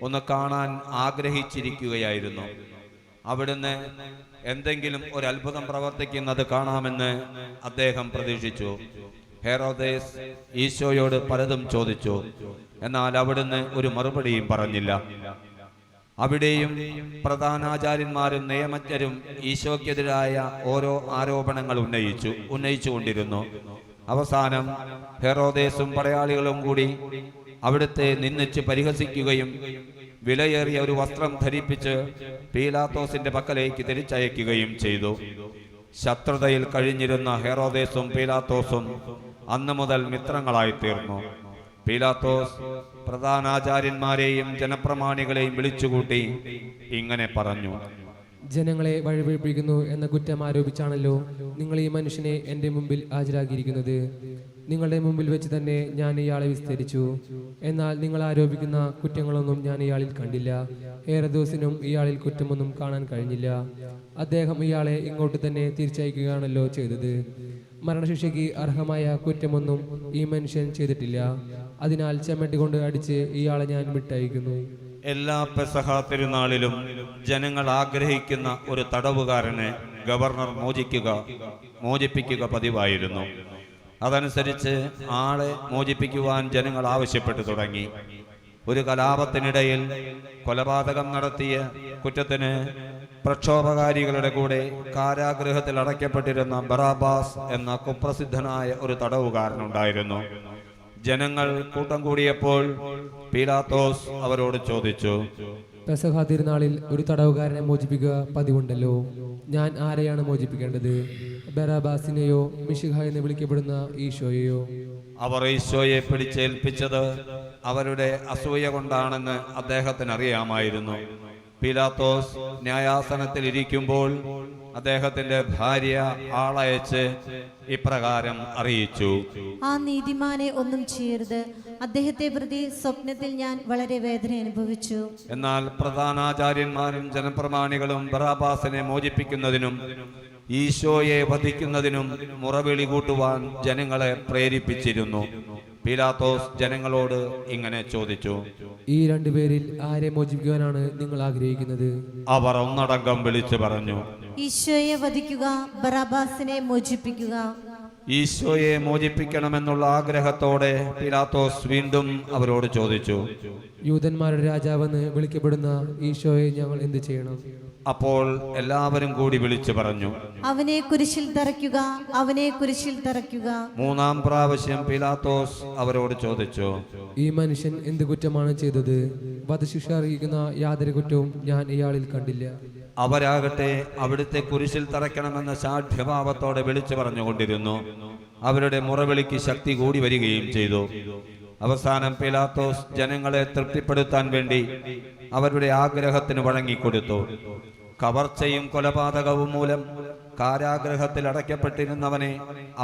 ഒന്ന് കാണാൻ ആഗ്രഹിച്ചിരിക്കുകയായിരുന്നു. അവിടുന്ന് എന്തെങ്കിലും ഒരു അത്ഭുതം പ്രവർത്തിക്കുന്നത് കാണാമെന്ന് അദ്ദേഹം പ്രതീക്ഷിച്ചു. ഹെറോദേസ് ഈശോയോട് പലതും ചോദിച്ചു, എന്നാൽ അവിടുന്ന് ഒരു മറുപടിയും പറഞ്ഞില്ല. അവിടെയും പ്രധാനാചാര്യന്മാരും നിയമജ്ഞരും ഈശോയ്ക്കെതിരായ ഓരോ ആരോപണങ്ങൾ ഉന്നയിച്ചുകൊണ്ടിരുന്നു. അവസാനം ഹെറോദേസും പടയാളികളും കൂടി അവിടുത്തെ നിന്ദിച്ച് പരിഹസിക്കുകയും വിലയേറിയ ഒരു വസ്ത്രം ധരിപ്പിച്ച് പീലാത്തോസിന്റെ പക്കലേക്ക് തിരിച്ചയക്കുകയും ചെയ്തു. ശത്രുതയിൽ കഴിഞ്ഞിരുന്ന ഹെറോദേസും പീലാത്തോസും അന്നു മുതൽ മിത്രങ്ങളായി തീർന്നു. പീലാത്തോസ് പ്രധാനാചാര്യന്മാരെയും ജനപ്രമാണികളെയും വിളിച്ചുകൂട്ടി ഇങ്ങനെ പറഞ്ഞു, ജനങ്ങളെ വഴിപിഴപ്പിക്കുന്നു എന്ന കുറ്റം ആരോപിച്ചാണല്ലോ നിങ്ങൾ ഈ മനുഷ്യനെ എൻ്റെ മുമ്പിൽ ഹാജരാക്കിയിരിക്കുന്നത്. നിങ്ങളുടെ മുമ്പിൽ വെച്ച് തന്നെ ഞാൻ ഇയാളെ വിസ്തരിച്ചു. എന്നാൽ നിങ്ങൾ ആരോപിക്കുന്ന കുറ്റങ്ങളൊന്നും ഞാൻ ഇയാളിൽ കണ്ടില്ല. ഹെറോദോസിനും ഇയാളിൽ കുറ്റമൊന്നും കാണാൻ കഴിഞ്ഞില്ല. അദ്ദേഹം ഇയാളെ ഇങ്ങോട്ട് തന്നെ തിരിച്ചയക്കുകയാണല്ലോ ചെയ്തത്. മരണശിക്ഷയ്ക്ക് അർഹമായ കുറ്റമൊന്നും ഈ മനുഷ്യൻ ചെയ്തിട്ടില്ല. അതിനാൽ ചെമ്മട്ടി കൊണ്ട് അടിച്ച് ഇയാളെ ഞാൻ വിട്ടയക്കുന്നു. എല്ലാ പെസഹ തിരുനാളിലും ജനങ്ങൾ ആഗ്രഹിക്കുന്ന ഒരു തടവുകാരനെ ഗവർണർ മോചിപ്പിക്കുക പതിവായിരുന്നു. അതനുസരിച്ച് ആളെ മോചിപ്പിക്കുവാൻ ജനങ്ങൾ ആവശ്യപ്പെട്ടു തുടങ്ങി. ഒരു കലാപത്തിനിടയിൽ കൊലപാതകം നടത്തിയ കുറ്റത്തിന് പ്രക്ഷോഭകാരികളുടെ കൂടെ കാരാഗൃഹത്തിൽ അടയ്ക്കപ്പെട്ടിരുന്ന ബറാബാസ് എന്ന കുപ്രസിദ്ധനായ ഒരു തടവുകാരനുണ്ടായിരുന്നു. ജനങ്ങൾ കൂട്ടം കൂടിയപ്പോൾ പീലാത്തോസ് അവരോട് ചോദിച്ചു, പെസഹ തിരുനാളിൽ ഒരു തടവുകാരനെ മോചിപ്പിക്കുക പതിവുണ്ടല്ലോ. ഞാൻ ആരെയാണ് മോചിപ്പിക്കേണ്ടത്? ബറാബാസിനെയോ മിശിഹ എന്ന് വിളിക്കപ്പെടുന്ന ഈശോയെയോ? അവർ ഈശോയെ പിടിച്ചേൽപ്പിച്ചത് അവരുടെ അസൂയ കൊണ്ടാണെന്ന് അദ്ദേഹത്തിന് അറിയാമായിരുന്നു. പീലാത്തോസ് ന്യായാസനത്തിൽ ഇരിക്കുമ്പോൾ അദ്ദേഹത്തിന്റെ ഭാര്യ ആളയച്ച് ഇപ്രകാരം അറിയിച്ചു, ആ നീതിമാനെ ഒന്നും ചെയ്യരുത്. അദ്ദേഹത്തെ പ്രതി സ്വപ്നത്തിൽ ഞാൻ വളരെ വേദന അനുഭവിച്ചു. എന്നാൽ പ്രധാനാചാര്യന്മാരും ജനപ്രമാണികളും ബറാബാസിനെ മോചിപ്പിക്കുന്നതിനും ഈശോയെ വധിക്കുന്നതിനും മുറവിളി കൂട്ടുവാൻ ജനങ്ങളെ പ്രേരിപ്പിച്ചിരുന്നു. പീലാത്തോസ് ജനങ്ങളോട് ഇങ്ങനെ ചോദിച്ചു, ഈ രണ്ടുപേരിൽ ആരെ മോചിപ്പിക്കുവാനാണ് നിങ്ങൾ ആഗ്രഹിക്കുന്നത്? അവർ ഒന്നടങ്കം വിളിച്ചു പറഞ്ഞു, ഈശോയെ വധിക്കുക, ബറാബാസിനെ മോചിപ്പിക്കുക. ഈശോയെ മോചിപ്പിക്കണമെന്നുള്ള ആഗ്രഹത്തോടെ പീലാത്തോസ് വീണ്ടും അവരോട് ചോദിച്ചു, യൂതന്മാരുടെ രാജാവെന്ന് വിളിക്കപ്പെടുന്ന ഈശോയെ ഞങ്ങൾ എന്ത് ചെയ്യണം? അപ്പോൾ എല്ലാവരും കൂടി വിളിച്ചു പറഞ്ഞു, അവനെ കുരിശിൽ തറയ്ക്കുക, അവനെ കുരിശിൽ തറയ്ക്കുക. മൂന്നാം പ്രാവശ്യം പീലാത്തോസ് അവരോട് ചോദിച്ചു, ഈ മനുഷ്യൻ എന്ത് കുറ്റമാണ് ചെയ്തത്? വധശിക്ഷ അറിയിക്കുന്ന യാതൊരു കുറ്റവും ഞാൻ ഇയാളിൽ കണ്ടില്ല. അവരാകട്ടെ അവിടുത്തെ കുരിശിൽ തറയ്ക്കണമെന്ന സാഠ്യഭാവത്തോടെ വിളിച്ചു പറഞ്ഞുകൊണ്ടിരുന്നു. അവരുടെ മുറവിളിക്ക് ശക്തി കൂടി വരികയും ചെയ്തു. അവസാനം പീലാത്തോസ് ജനങ്ങളെ തൃപ്തിപ്പെടുത്താൻ വേണ്ടി അവരുടെ ആഗ്രഹത്തിന് വഴങ്ങിക്കൊടുത്തു. കവർച്ചയും കൊലപാതകവും മൂലം കാരാഗ്രഹത്തിൽ അടയ്ക്കപ്പെട്ടിരുന്നവനെ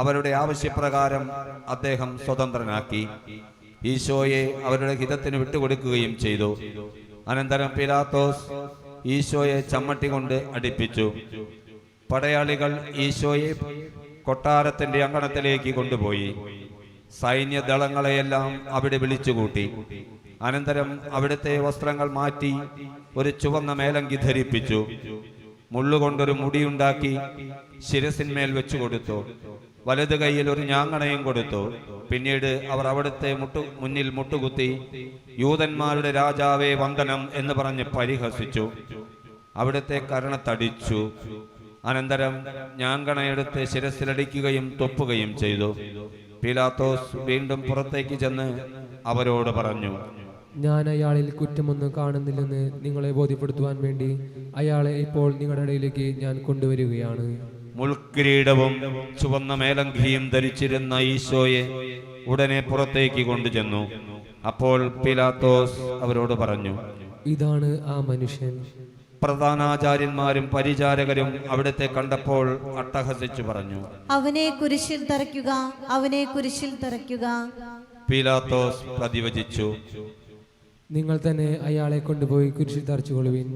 അവരുടെ ആവശ്യപ്രകാരം അദ്ദേഹം സ്വതന്ത്രനാക്കി. ഈശോയെ അവരുടെ ഹിതത്തിന് വിട്ടുകൊടുക്കുകയും ചെയ്തു. അനന്തരം പീലാത്തോസ് ഈശോയെ ചമ്മട്ടി കൊണ്ട് അടിപ്പിച്ചു. പടയാളികൾ ഈശോയെ കൊട്ടാരത്തിന്റെ അങ്കണത്തിലേക്ക് കൊണ്ടുപോയി. സൈന്യദളങ്ങളെയെല്ലാം അവിടെ വിളിച്ചുകൂട്ടി. അനന്തരം അവിടുത്തെ വസ്ത്രങ്ങൾ മാറ്റി ഒരു ചുവന്ന മേലങ്കി ധരിപ്പിച്ചു. മുള്ളുകൊണ്ടൊരു മുടിയുണ്ടാക്കി ശിരസിന്മേൽ വെച്ചുകൊടുത്തു. വലത് കൈയിൽ ഒരു ഞാങ്ങണയും കൊടുത്തു. പിന്നീട് അവർ അവിടുത്തെ മുന്നിൽ മുട്ടുകുത്തി, യൂതന്മാരുടെ രാജാവേ വന്ദനം എന്ന് പറഞ്ഞ് പരിഹസിച്ചു. അവിടുത്തെ കരണത്തടിച്ചു. അനന്തരം ഞാങ്ങണയെടുത്ത് ശിരസിലടിക്കുകയും തൊപ്പുകയും ചെയ്തു. പീലാത്തോസ് വീണ്ടും പുറത്തേക്ക് ചെന്ന് അവരോട് പറഞ്ഞു, ഞാൻ അയാളിൽ കുറ്റമൊന്നും കാണുന്നില്ലെന്ന് നിങ്ങളെ ബോധ്യപ്പെടുത്തുവാൻ വേണ്ടി അയാളെ ഇപ്പോൾ നിങ്ങളുടെ ഇടയിലേക്ക് ഞാൻ കൊണ്ടുവരികയാണ്. മുൾക്കിരീടവും ചുവന്ന മേലങ്കിയും ധരിച്ചിരുന്ന ഈശോയെ ഉടനെ പുറത്തേക്ക് കൊണ്ടുചെന്നു. അപ്പോൾ പീലാത്തോസ് അവരോട് പറഞ്ഞു, ഇതാണ് ആ മനുഷ്യൻ. പ്രധാനാചാര്യന്മാരും പരിചാരകരും അവിടുത്തെ കണ്ടപ്പോൾ അട്ടഹസിച്ചു പറഞ്ഞു, അവനെ കുരിശിൽ തറയ്ക്കുക, അവനെ കുരിശിൽ തറയ്ക്കുക. പീലാത്തോസ് പ്രതിവചിച്ചു, നിങ്ങൾ തന്നെ അയാളെ കൊണ്ടുപോയി കുരിശിൽ തറച്ചുകൊള്ളുവിൻ.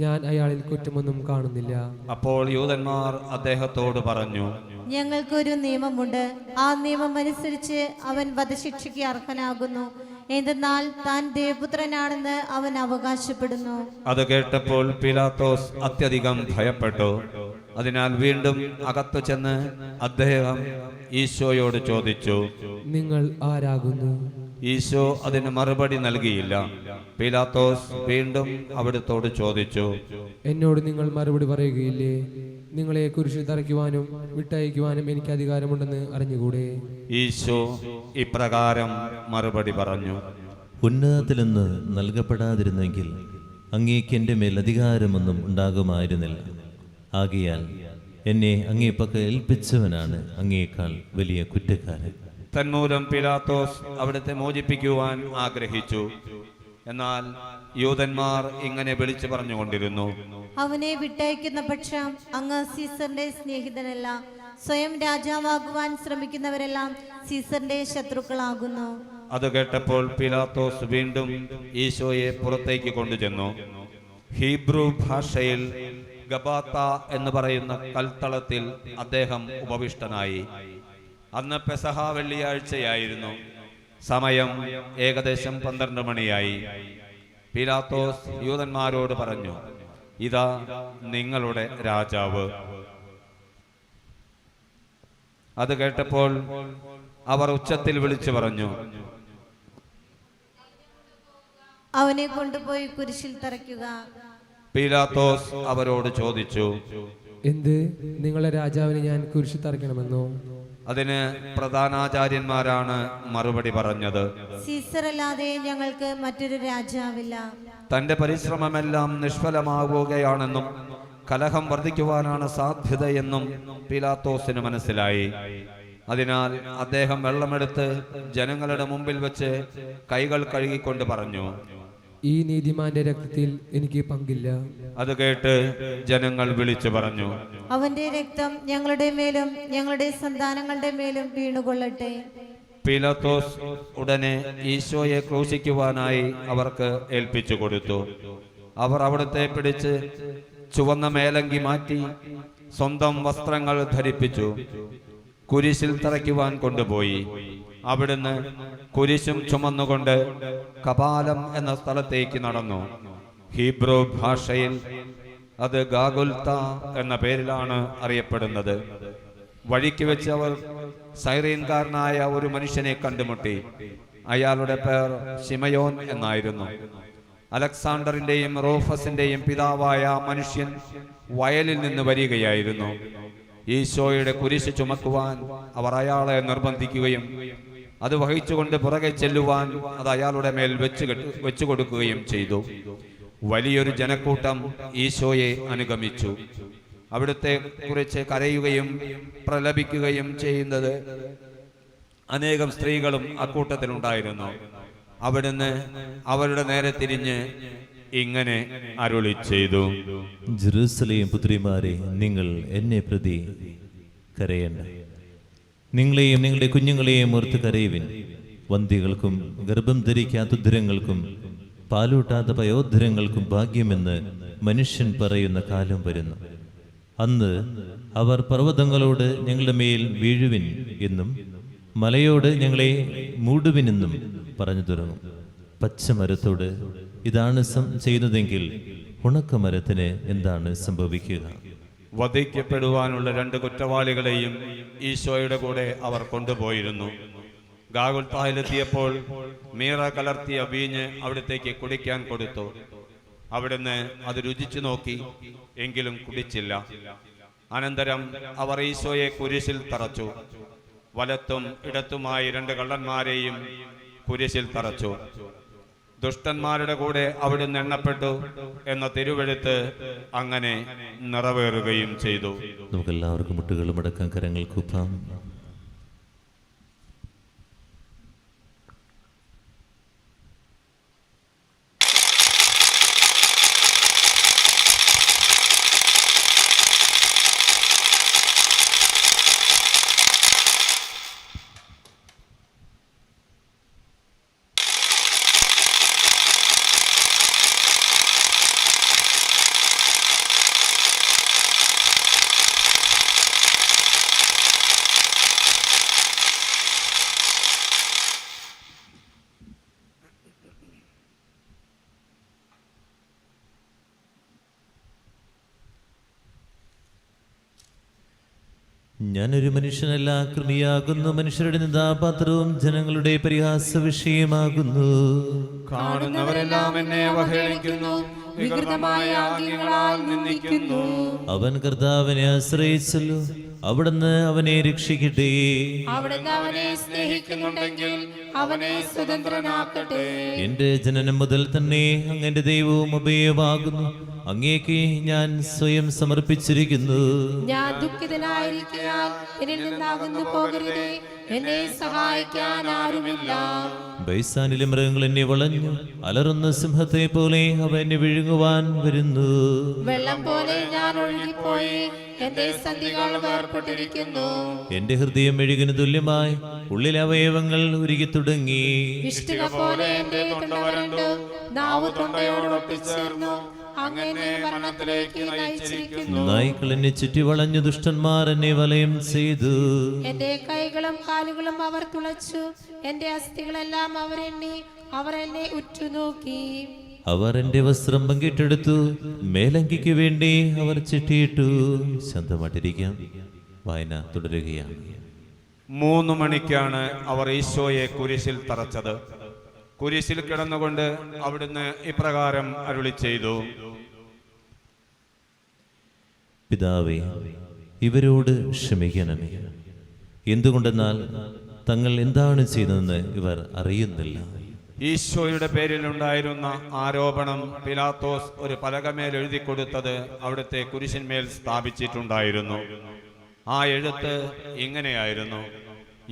ഞാൻ അയാളിൽ കുറ്റമൊന്നും കാണുന്നില്ല. അപ്പോൾ യൂതന്മാർ അദ്ദേഹത്തോട് പറഞ്ഞു, ഞങ്ങൾക്കൊരു നിയമമുണ്ട്. ആ നിയമം അനുസരിച്ച് അവൻ വധശിക്ഷയ്ക്ക് അർഹനാകുന്നു. എന്തെന്നാൽ താൻ ദേവപുത്രനാണെന്ന് അവൻ അവകാശപ്പെടുന്നു. അത് കേട്ടപ്പോൾ പീലാത്തോസ് അത്യധികം ഭയപ്പെട്ടു. അതിനാൽ വീണ്ടും അകത്തു ചെന്ന് അദ്ദേഹം ഈശോയോട് ചോദിച്ചു, നിങ്ങൾ ആരാകുന്നു? ഈശോ അതിന് മറുപടി നൽകിയില്ല. പീലാത്തോസ് വീണ്ടും അവിടുത്തോട് ചോദിച്ചു, എന്നോട് നിങ്ങൾ മറുപടി പറയുകയില്ലേ? നിങ്ങളെ കുരിശിൽ തറയ്ക്കുവാനും വിട്ടയക്കുവാനും എനിക്ക് അധികാരമുണ്ടെന്ന് അറിഞ്ഞുകൂടെ? ഈശോ ഇപ്രകാരം മറുപടി പറഞ്ഞു, ഉന്നതത്തിൽ നിന്ന് നൽകപ്പെടാതിരുന്നെങ്കിൽ അങ്ങേക്ക് എൻ്റെ മേൽ അധികാരമൊന്നും ഉണ്ടാകുമായിരുന്നില്ല. ആകയാൽ എന്നെ അങ്ങേ പക്കൽ ഏൽപ്പിച്ചവനാണ് അങ്ങേക്കാൾ വലിയ കുറ്റക്കാരൻ. തന്മൂലം പീലാത്തോസ് അവിടുത്തെ മോചിപ്പിക്കുവാൻ ആഗ്രഹിച്ചു. എന്നാൽ യൂതന്മാർ ഇങ്ങനെ വിളിച്ചു പറഞ്ഞുകൊണ്ടിരുന്നു, അവനെ വിട്ടയക്കുന്ന പക്ഷം അങ്ങ് സീസറിന്റെ സ്നേഹിതനല്ല. സ്വയം രാജാവാകുവാൻ ശ്രമിക്കുന്നവരെല്ലാം സീസറിന്റെ ശത്രുക്കളാകുന്നു. അത് കേട്ടപ്പോൾ പീലാത്തോസ് വീണ്ടും ഈശോയെ പുറത്തേക്ക് കൊണ്ടുചെന്നു. ഹീബ്രു ഭാഷയിൽ ഗബാത്ത എന്ന് പറയുന്ന കൽത്തളത്തിൽ അദ്ദേഹം ഉപവിഷ്ടനായി. അന്ന് പെസഹ വെള്ളിയാഴ്ചയായിരുന്നു. സമയം ഏകദേശം 12 മണിയായി. പീലാത്തോസ് യൂതന്മാരോട് പറഞ്ഞു, ഇതാ നിങ്ങളുടെ രാജാവ്. അത് കേട്ടപ്പോൾ അവർ ഉച്ചത്തിൽ വിളിച്ചു പറഞ്ഞു, അവനെ കൊണ്ടുപോയി കുരിശിൽ തറയ്ക്കുക. പീലാത്തോസ് അവരോട് ചോദിച്ചു, എന്ത്? നിങ്ങളെ രാജാവിനെ ഞാൻ കുരിശിൽ തറയ്ക്കണമെന്നോ? അതിന് പ്രധാനാചാര്യന്മാരാണ് മറുപടി പറഞ്ഞത്, സീസറല്ലാതെ ഞങ്ങൾക്ക് മറ്റൊരു രാജാവില്ല. തന്റെ പരിശ്രമമെല്ലാം നിഷ്ഫലമാവുകയാണെന്നും കലഹം വർദ്ധിക്കുവാനാണ് സാധ്യതയെന്നും പീലാത്തോസിന് മനസ്സിലായി. അതിനാൽ അദ്ദേഹം വെള്ളമെടുത്ത് ജനങ്ങളുടെ മുമ്പിൽ വെച്ച് കൈകൾ കഴുകിക്കൊണ്ട് പറഞ്ഞു, ഈ നീതിമാന്റെ രക്തത്തിൽ എനിക്ക് പങ്കില്ല. അത് കേട്ട് ജനങ്ങൾ വിളിച്ചു പറഞ്ഞു, അവന്റെ രക്തം ഞങ്ങളുടെ മേലും ഞങ്ങളുടെ സന്താനങ്ങളുടെ മേലും വീണുകൊള്ളട്ടെ. പീലാത്തോസ് ഉടനെ ഈശോയെ ക്രൂശിക്കുവാനായി അവർക്ക് ഏൽപ്പിച്ചു കൊടുത്തു. അവർ അവിടുത്തെ പിടിച്ച് ചുവന്ന മേലങ്കി മാറ്റി സ്വന്തം വസ്ത്രങ്ങൾ ധരിപ്പിച്ചു കുരിശിൽ തറയ്ക്കുവാൻ കൊണ്ടുപോയി. അവിടുന്ന് കുരിശും ചുമന്നുകൊണ്ട് കപാലം എന്ന സ്ഥലത്തേക്ക് നടന്നു. ഹീബ്രു ഭാഷയിൽ അത് ഗാഗുൽത്ത എന്ന പേരിലാണ് അറിയപ്പെടുന്നത്. വഴിക്ക് വെച്ച് അവർ സൈറീൻകാരനായ ഒരു മനുഷ്യനെ കണ്ടുമുട്ടി. അയാളുടെ പേർ ശിമയോൻ എന്നായിരുന്നു. അലക്സാണ്ടറിന്റെയും റൂഫസിന്റെയും പിതാവായ മനുഷ്യൻ വയലിൽ നിന്ന് വരികയായിരുന്നു. ഈശോയുടെ കുരിശ് ചുമക്കുവാൻ അവർ അയാളെ നിർബന്ധിക്കുകയും അത് വഹിച്ചുകൊണ്ട് പുറകെ ചെല്ലുവാൻ അത് അയാളുടെ മേൽ വെച്ചു കൊടുക്കുകയും ചെയ്തു. വലിയൊരു ജനക്കൂട്ടം ഈശോയെ അനുഗമിച്ചു. അവിടുത്തെ കുറിച്ച് കരയുകയും പ്രലപിക്കുകയും ചെയ്യുന്നത് അനേകം സ്ത്രീകളും അക്കൂട്ടത്തിലുണ്ടായിരുന്നു. അവിടുന്ന് അവരുടെ നേരെ തിരിഞ്ഞ് ഇങ്ങനെ അരുളി ചെയ്തു: ജെറുസലേം പുത്രിമാരെ, നിങ്ങൾ എന്നെ പ്രതി കരയണ്ട. നിങ്ങളെയും നിങ്ങളുടെ കുഞ്ഞുങ്ങളെയും ഓർത്ത് കരയുവിൻ. വന്ധ്യകൾക്കും ഗർഭം ധരിക്കാത്ത ഉദ്ധരങ്ങൾക്കും പാലൂട്ടാത്ത പയോദ്ധരങ്ങൾക്കും ഭാഗ്യമെന്ന് മനുഷ്യൻ പറയുന്ന കാലം വരുന്നു. അന്ന് അവർ പർവ്വതങ്ങളോട് ഞങ്ങളുടെ മേൽ വീഴുവിൻ എന്നും മലയോട് ഞങ്ങളെ മൂടുവിനെന്നും പറഞ്ഞു തുടങ്ങും. പച്ചമരത്തോട് ഇതാണ് ചെയ്യുന്നതെങ്കിൽ ഉണക്കമരത്തിന് എന്താണ് സംഭവിക്കുക? വധിക്കപ്പെടുവാനുള്ള 2 കുറ്റവാളികളെയും ഈശോയുടെ കൂടെ അവർ കൊണ്ടുപോയിരുന്നു. ഗാഗുൽത്തായിലെത്തിയപ്പോൾ മീറ കലർത്തിയ വീഞ്ഞ് അവിടത്തേക്ക് കുടിക്കാൻ കൊടുത്തു. അവിടുന്ന് അത് രുചിച്ചു നോക്കി, എങ്കിലും കുടിച്ചില്ല. അനന്തരം അവർ ഈശോയെ കുരിശിൽ തറച്ചു. വലത്തും ഇടത്തുമായി 2 കള്ളന്മാരെയും കുരിശിൽ തറച്ചു. ദുഷ്ടന്മാരുടെ കൂടെ അവിടുന്ന് എണ്ണപ്പെട്ടു എന്ന തിരുവെഴുത്ത് അങ്ങനെ നിറവേറുകയും ചെയ്തു. നമുക്കെല്ലാവർക്കും മുട്ടുകളും അടക്കം കരങ്ങൾ കൂപ്പാം. ഞാനൊരു മനുഷ്യനല്ല, കൃമിയാകുന്നു. മനുഷ്യരുടെ നിന്ദാപാത്രവും ജനങ്ങളുടെ പരിഹാസ വിഷയമാകുന്നു. കാണുന്നവരെല്ലാം എന്നെ അവഹേളിക്കുന്നു, വികൃതമായ ആംഗ്യങ്ങളാൽ നിന്ദിക്കുന്നു. അവൻ കർത്താവിനെ ആശ്രയിച്ചല്ലോ, അവിടുന്ന് അവനെ രക്ഷിക്കട്ടെ. അവിടുന്ന് അവനെ സ്നേഹിക്കുന്നുണ്ടെങ്കിൽ അവനെ സ്വതന്ത്രനാക്കട്ടെ. എന്റെ ജനനം മുതൽ തന്നെ അങ്ങന്റെ ദൈവവും അഭയമാകുന്നു. അങ്ങേക്ക് ഞാൻ സ്വയം സമർപ്പിച്ചിരിക്കുന്നു. ഞാൻ ദുഃഖിതനായിരിക്കാൻ എന്നിൽ നിന്നകന്നു പോകരുതേ, എന്നെ സഹായിക്കാൻ ആരുമില്ല. ബൈസാനിലെ മൃഗങ്ങൾ എന്നെ വളഞ്ഞു, അലറുന്ന സിംഹത്തെ പോലെ അവ എന്നെ വിഴുങ്ങുവാൻ വരുന്നു. വെള്ളം പോലെ ഞാൻ ഒഴുകിപ്പോയി, എന്റെ സന്ധികൾ വേർപെട്ടിരിക്കുന്നു. എന്റെ ഹൃദയം മെഴുകിന് തുല്യമായി ഉള്ളിലെ അവയവങ്ങൾ ഉരുകി തുടങ്ങി. ഇഷ്ടിക പോലെ എന്റെ തൊണ്ട വരണ്ടു, നാവ് തൊണ്ടയോടൊപ്പിച്ചേർന്നു. അങ്ങനെ മരണത്തിലേക്ക് നയിച്ചിരിക്കുന്നു. നായ്ക്കൾ എന്നെ ചുറ്റി വളഞ്ഞു, ദുഷ്ടന്മാർ എന്നെ വലയം ചെയ്തു. എന്റെ കൈകളും കാലുകളും അവർ തുളച്ചു, എന്റെ അസ്ഥികളെല്ലാം അവർ എന്നെ ഉറ്റുനോക്കി. അവർ എന്റെ വസ്ത്രം പങ്കിട്ടെടുത്തു, മേലങ്കിക്ക് വേണ്ടി അവർ ചിട്ടിയിട്ടു. ശാന്തമായിട്ടിരിക്കാം. വായന തുടരുകയാണ്. 3 മണിക്കാണ് അവർ ഈശോയെ കുരിശിൽ തറച്ചത്. കുരിശിൽ കിടന്നുകൊണ്ട് അവിടുന്ന് ഇപ്രകാരം അരുളി ചെയ്തു: പിതാവേ, ഇവരോട് ക്ഷമിക്കണമേ. എന്തുകൊണ്ടെന്നാൽ തങ്ങൾ എന്താണ് ചെയ്തതെന്ന് ഇവർ അറിയുന്നില്ല. ഈശോയുടെ പേരിലുണ്ടായിരുന്ന ആരോപണം പിലാത്തോസ് ഒരു പലകമേൽ എഴുതി കൊടുത്തത് അവിടുത്തെ കുരിശിന്മേൽ സ്ഥാപിച്ചിട്ടുണ്ടായിരുന്നു. ആ എഴുത്ത് ഇങ്ങനെയായിരുന്നു: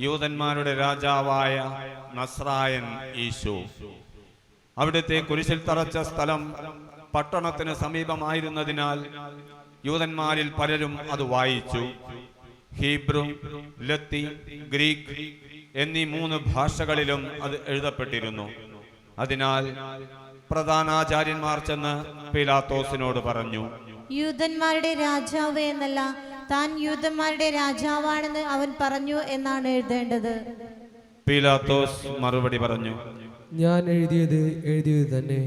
യൂതന്മാരുടെ രാജാവായ നസ്രായൻ ഈശോ. അവിടുത്തെ കുരിശിൽ തറച്ച സ്ഥലം പട്ടണത്തിന് സമീപമായിരുന്നതിനാൽ യൂതന്മാരിൽ പലരും അത് വായിച്ചു. ഹീബ്രു, ലത്തീൻ, ഗ്രീക്ക് എന്നീ 3 ഭാഷകളിലും അത് എഴുതപ്പെട്ടിരുന്നു. അതിനാൽ പ്രധാനാചാര്യന്മാർ ചെന്ന് പീലാത്തോസിനോട് പറഞ്ഞു: യൂതന്മാരുടെ രാജാവ് എന്നല്ല, താൻ യൂതന്മാരുടെ രാജാവാണെന്ന് അവൻ പറഞ്ഞു എന്നാണ് എഴുതേണ്ടത്. പീലാത്തോസ് മറുപടി പറഞ്ഞു: ഞാൻ എഴുതിയത് തന്നെ.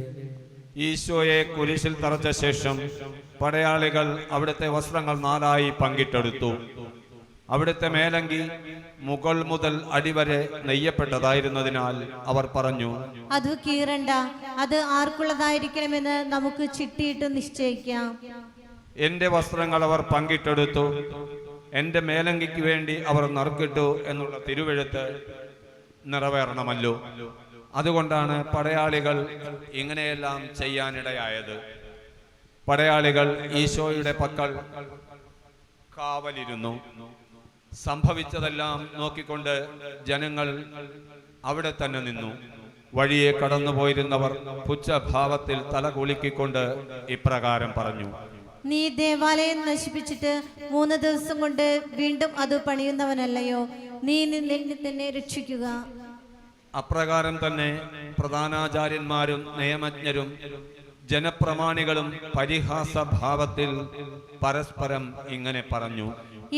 ഈശോയെ കുരിശിൽ തറച്ച ശേഷം പടയാളികൾ അവിടുത്തെ വസ്ത്രങ്ങൾ 4 പങ്കിട്ടെടുത്തു. അവിടുത്തെ മേലങ്കി മുകൾ മുതൽ അടിവരെ നെയ്യപ്പെട്ടതായിരുന്നതിനാൽ അവർ പറഞ്ഞു, അത് കീറണ്ട, അത് ആർക്കുള്ളതായിരിക്കണമെന്ന് നമുക്ക് ചിട്ടിയിട്ട് നിശ്ചയിക്കാം. എന്റെ വസ്ത്രങ്ങൾ അവർ പങ്കിട്ടെടുത്തു, എന്റെ മേലങ്കിക്ക് വേണ്ടി അവർ നറുക്കിട്ടു എന്നുള്ള തിരുവെഴുത്ത് നിറവേറണമല്ലോ. അതുകൊണ്ടാണ് പടയാളികൾ ഇങ്ങനെയെല്ലാം ചെയ്യാനിടയായത്. പടയാളികൾ ഈശോയുടെ പക്കൽ കാവലിരുന്നു. സംഭവിച്ചതെല്ലാം നോക്കിക്കൊണ്ട് ജനങ്ങൾ അവിടെ തന്നെ നിന്നു. വഴിയെ കടന്നുപോയിരുന്നവർ പുച്ഛഭാവത്തിൽ തല കുലുക്കിക്കൊണ്ട് ഇപ്രകാരം പറഞ്ഞു, നീ ദേവാലയം നശിപ്പിച്ചിട്ട് 3 ദിവസം കൊണ്ട് വീണ്ടും അത് പണിയുന്നവനല്ലയോ? നീ നിന്നെ തന്നെ രക്ഷിക്കുക. അപ്രകാരം തന്നെ പ്രധാനാചാര്യന്മാരും നിയമജ്ഞരും ജനപ്രമാണികളും പരിഹാസഭാവത്തിൽ പരസ്പരം ഇങ്ങനെ പറഞ്ഞു,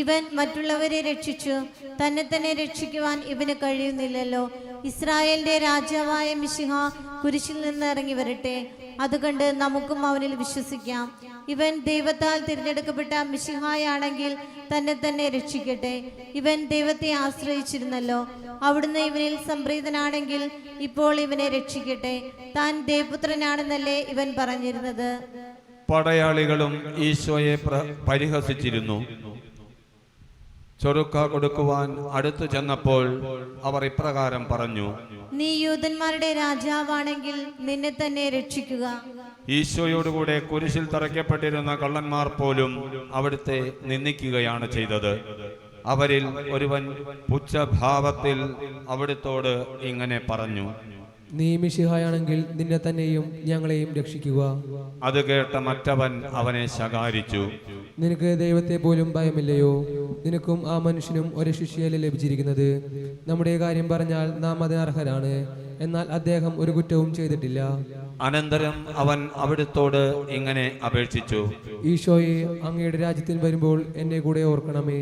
ഇവൻ മറ്റുള്ളവരെ രക്ഷിച്ചു, തന്നെ തന്നെ രക്ഷിക്കുവാൻ ഇവന് കഴിയുന്നില്ലല്ലോ. ഇസ്രായേലിന്റെ രാജാവായ മിശിഹ കുരിശിൽ നിന്ന് ഇറങ്ങി വരട്ടെ, അതുകണ്ട് നമുക്കും അവനിൽ വിശ്വസിക്കാം. ഇവൻ ദൈവത്താൽ തിരഞ്ഞെടുക്കപ്പെട്ട മിശിഹായാണെങ്കിൽ തന്നെ തന്നെ രക്ഷിക്കട്ടെ. ഇവൻ ദൈവത്തെ ആശ്രയിച്ചിരുന്നല്ലോ, അവിടുന്ന് ഇവനിൽ സംപ്രീതനാണെങ്കിൽ ഇപ്പോൾ ഇവനെ രക്ഷിക്കട്ടെ. താൻ ദേവപുത്രനാണെന്നല്ലേ ഇവൻ പറഞ്ഞിരുന്നത്. പടയാളികളും ഈശോയെ പരിഹസിച്ചിരുന്നു. ചൊറുക്ക കൊടുക്കുവാൻ അടുത്തു ചെന്നപ്പോൾ അവർ ഇപ്രകാരം പറഞ്ഞു, നീ യൂദന്മാരുടെ രാജാവാണെങ്കിൽ നിന്നെ തന്നെ രക്ഷിക്കുക. ഈശോയോടുകൂടെ കുരിശിൽ തറയ്ക്കപ്പെട്ടിരുന്ന കള്ളന്മാർ പോലും അവിടുത്തെ നിന്ദിക്കുകയാണ് ചെയ്തത്. അവരിൽ ഒരുവൻ പുച്ഛഭാവത്തിൽ അവിടുത്തോട് ഇങ്ങനെ പറഞ്ഞു, നീ മിശിഹായാണെങ്കിൽ നിന്നെ തന്നെയും ഞങ്ങളെയും രക്ഷിക്കുക. അത് കേട്ട മറ്റവൻ അവനെ ശകാരിച്ചു, നിനക്ക് ദൈവത്തെ പോലും ഭയമില്ലയോ? നിനക്കും ആ മനുഷ്യനും ഒരു ശിഷ്യയല്ലേ ലഭിച്ചിരിക്കുന്നത്? നമ്മുടെ കാര്യം പറഞ്ഞാൽ നാം അതിന് അർഹരാണ്, എന്നാൽ അദ്ദേഹം ഒരു കുറ്റവും ചെയ്തിട്ടില്ല. അനന്തരം അവൻ അവിടുത്തോട് ഇങ്ങനെ അപേക്ഷിച്ചു, ഈശോയെ, അങ്ങയുടെ രാജ്യത്തിൽ വരുമ്പോൾ എന്നെ കൂടെ ഓർക്കണമേ.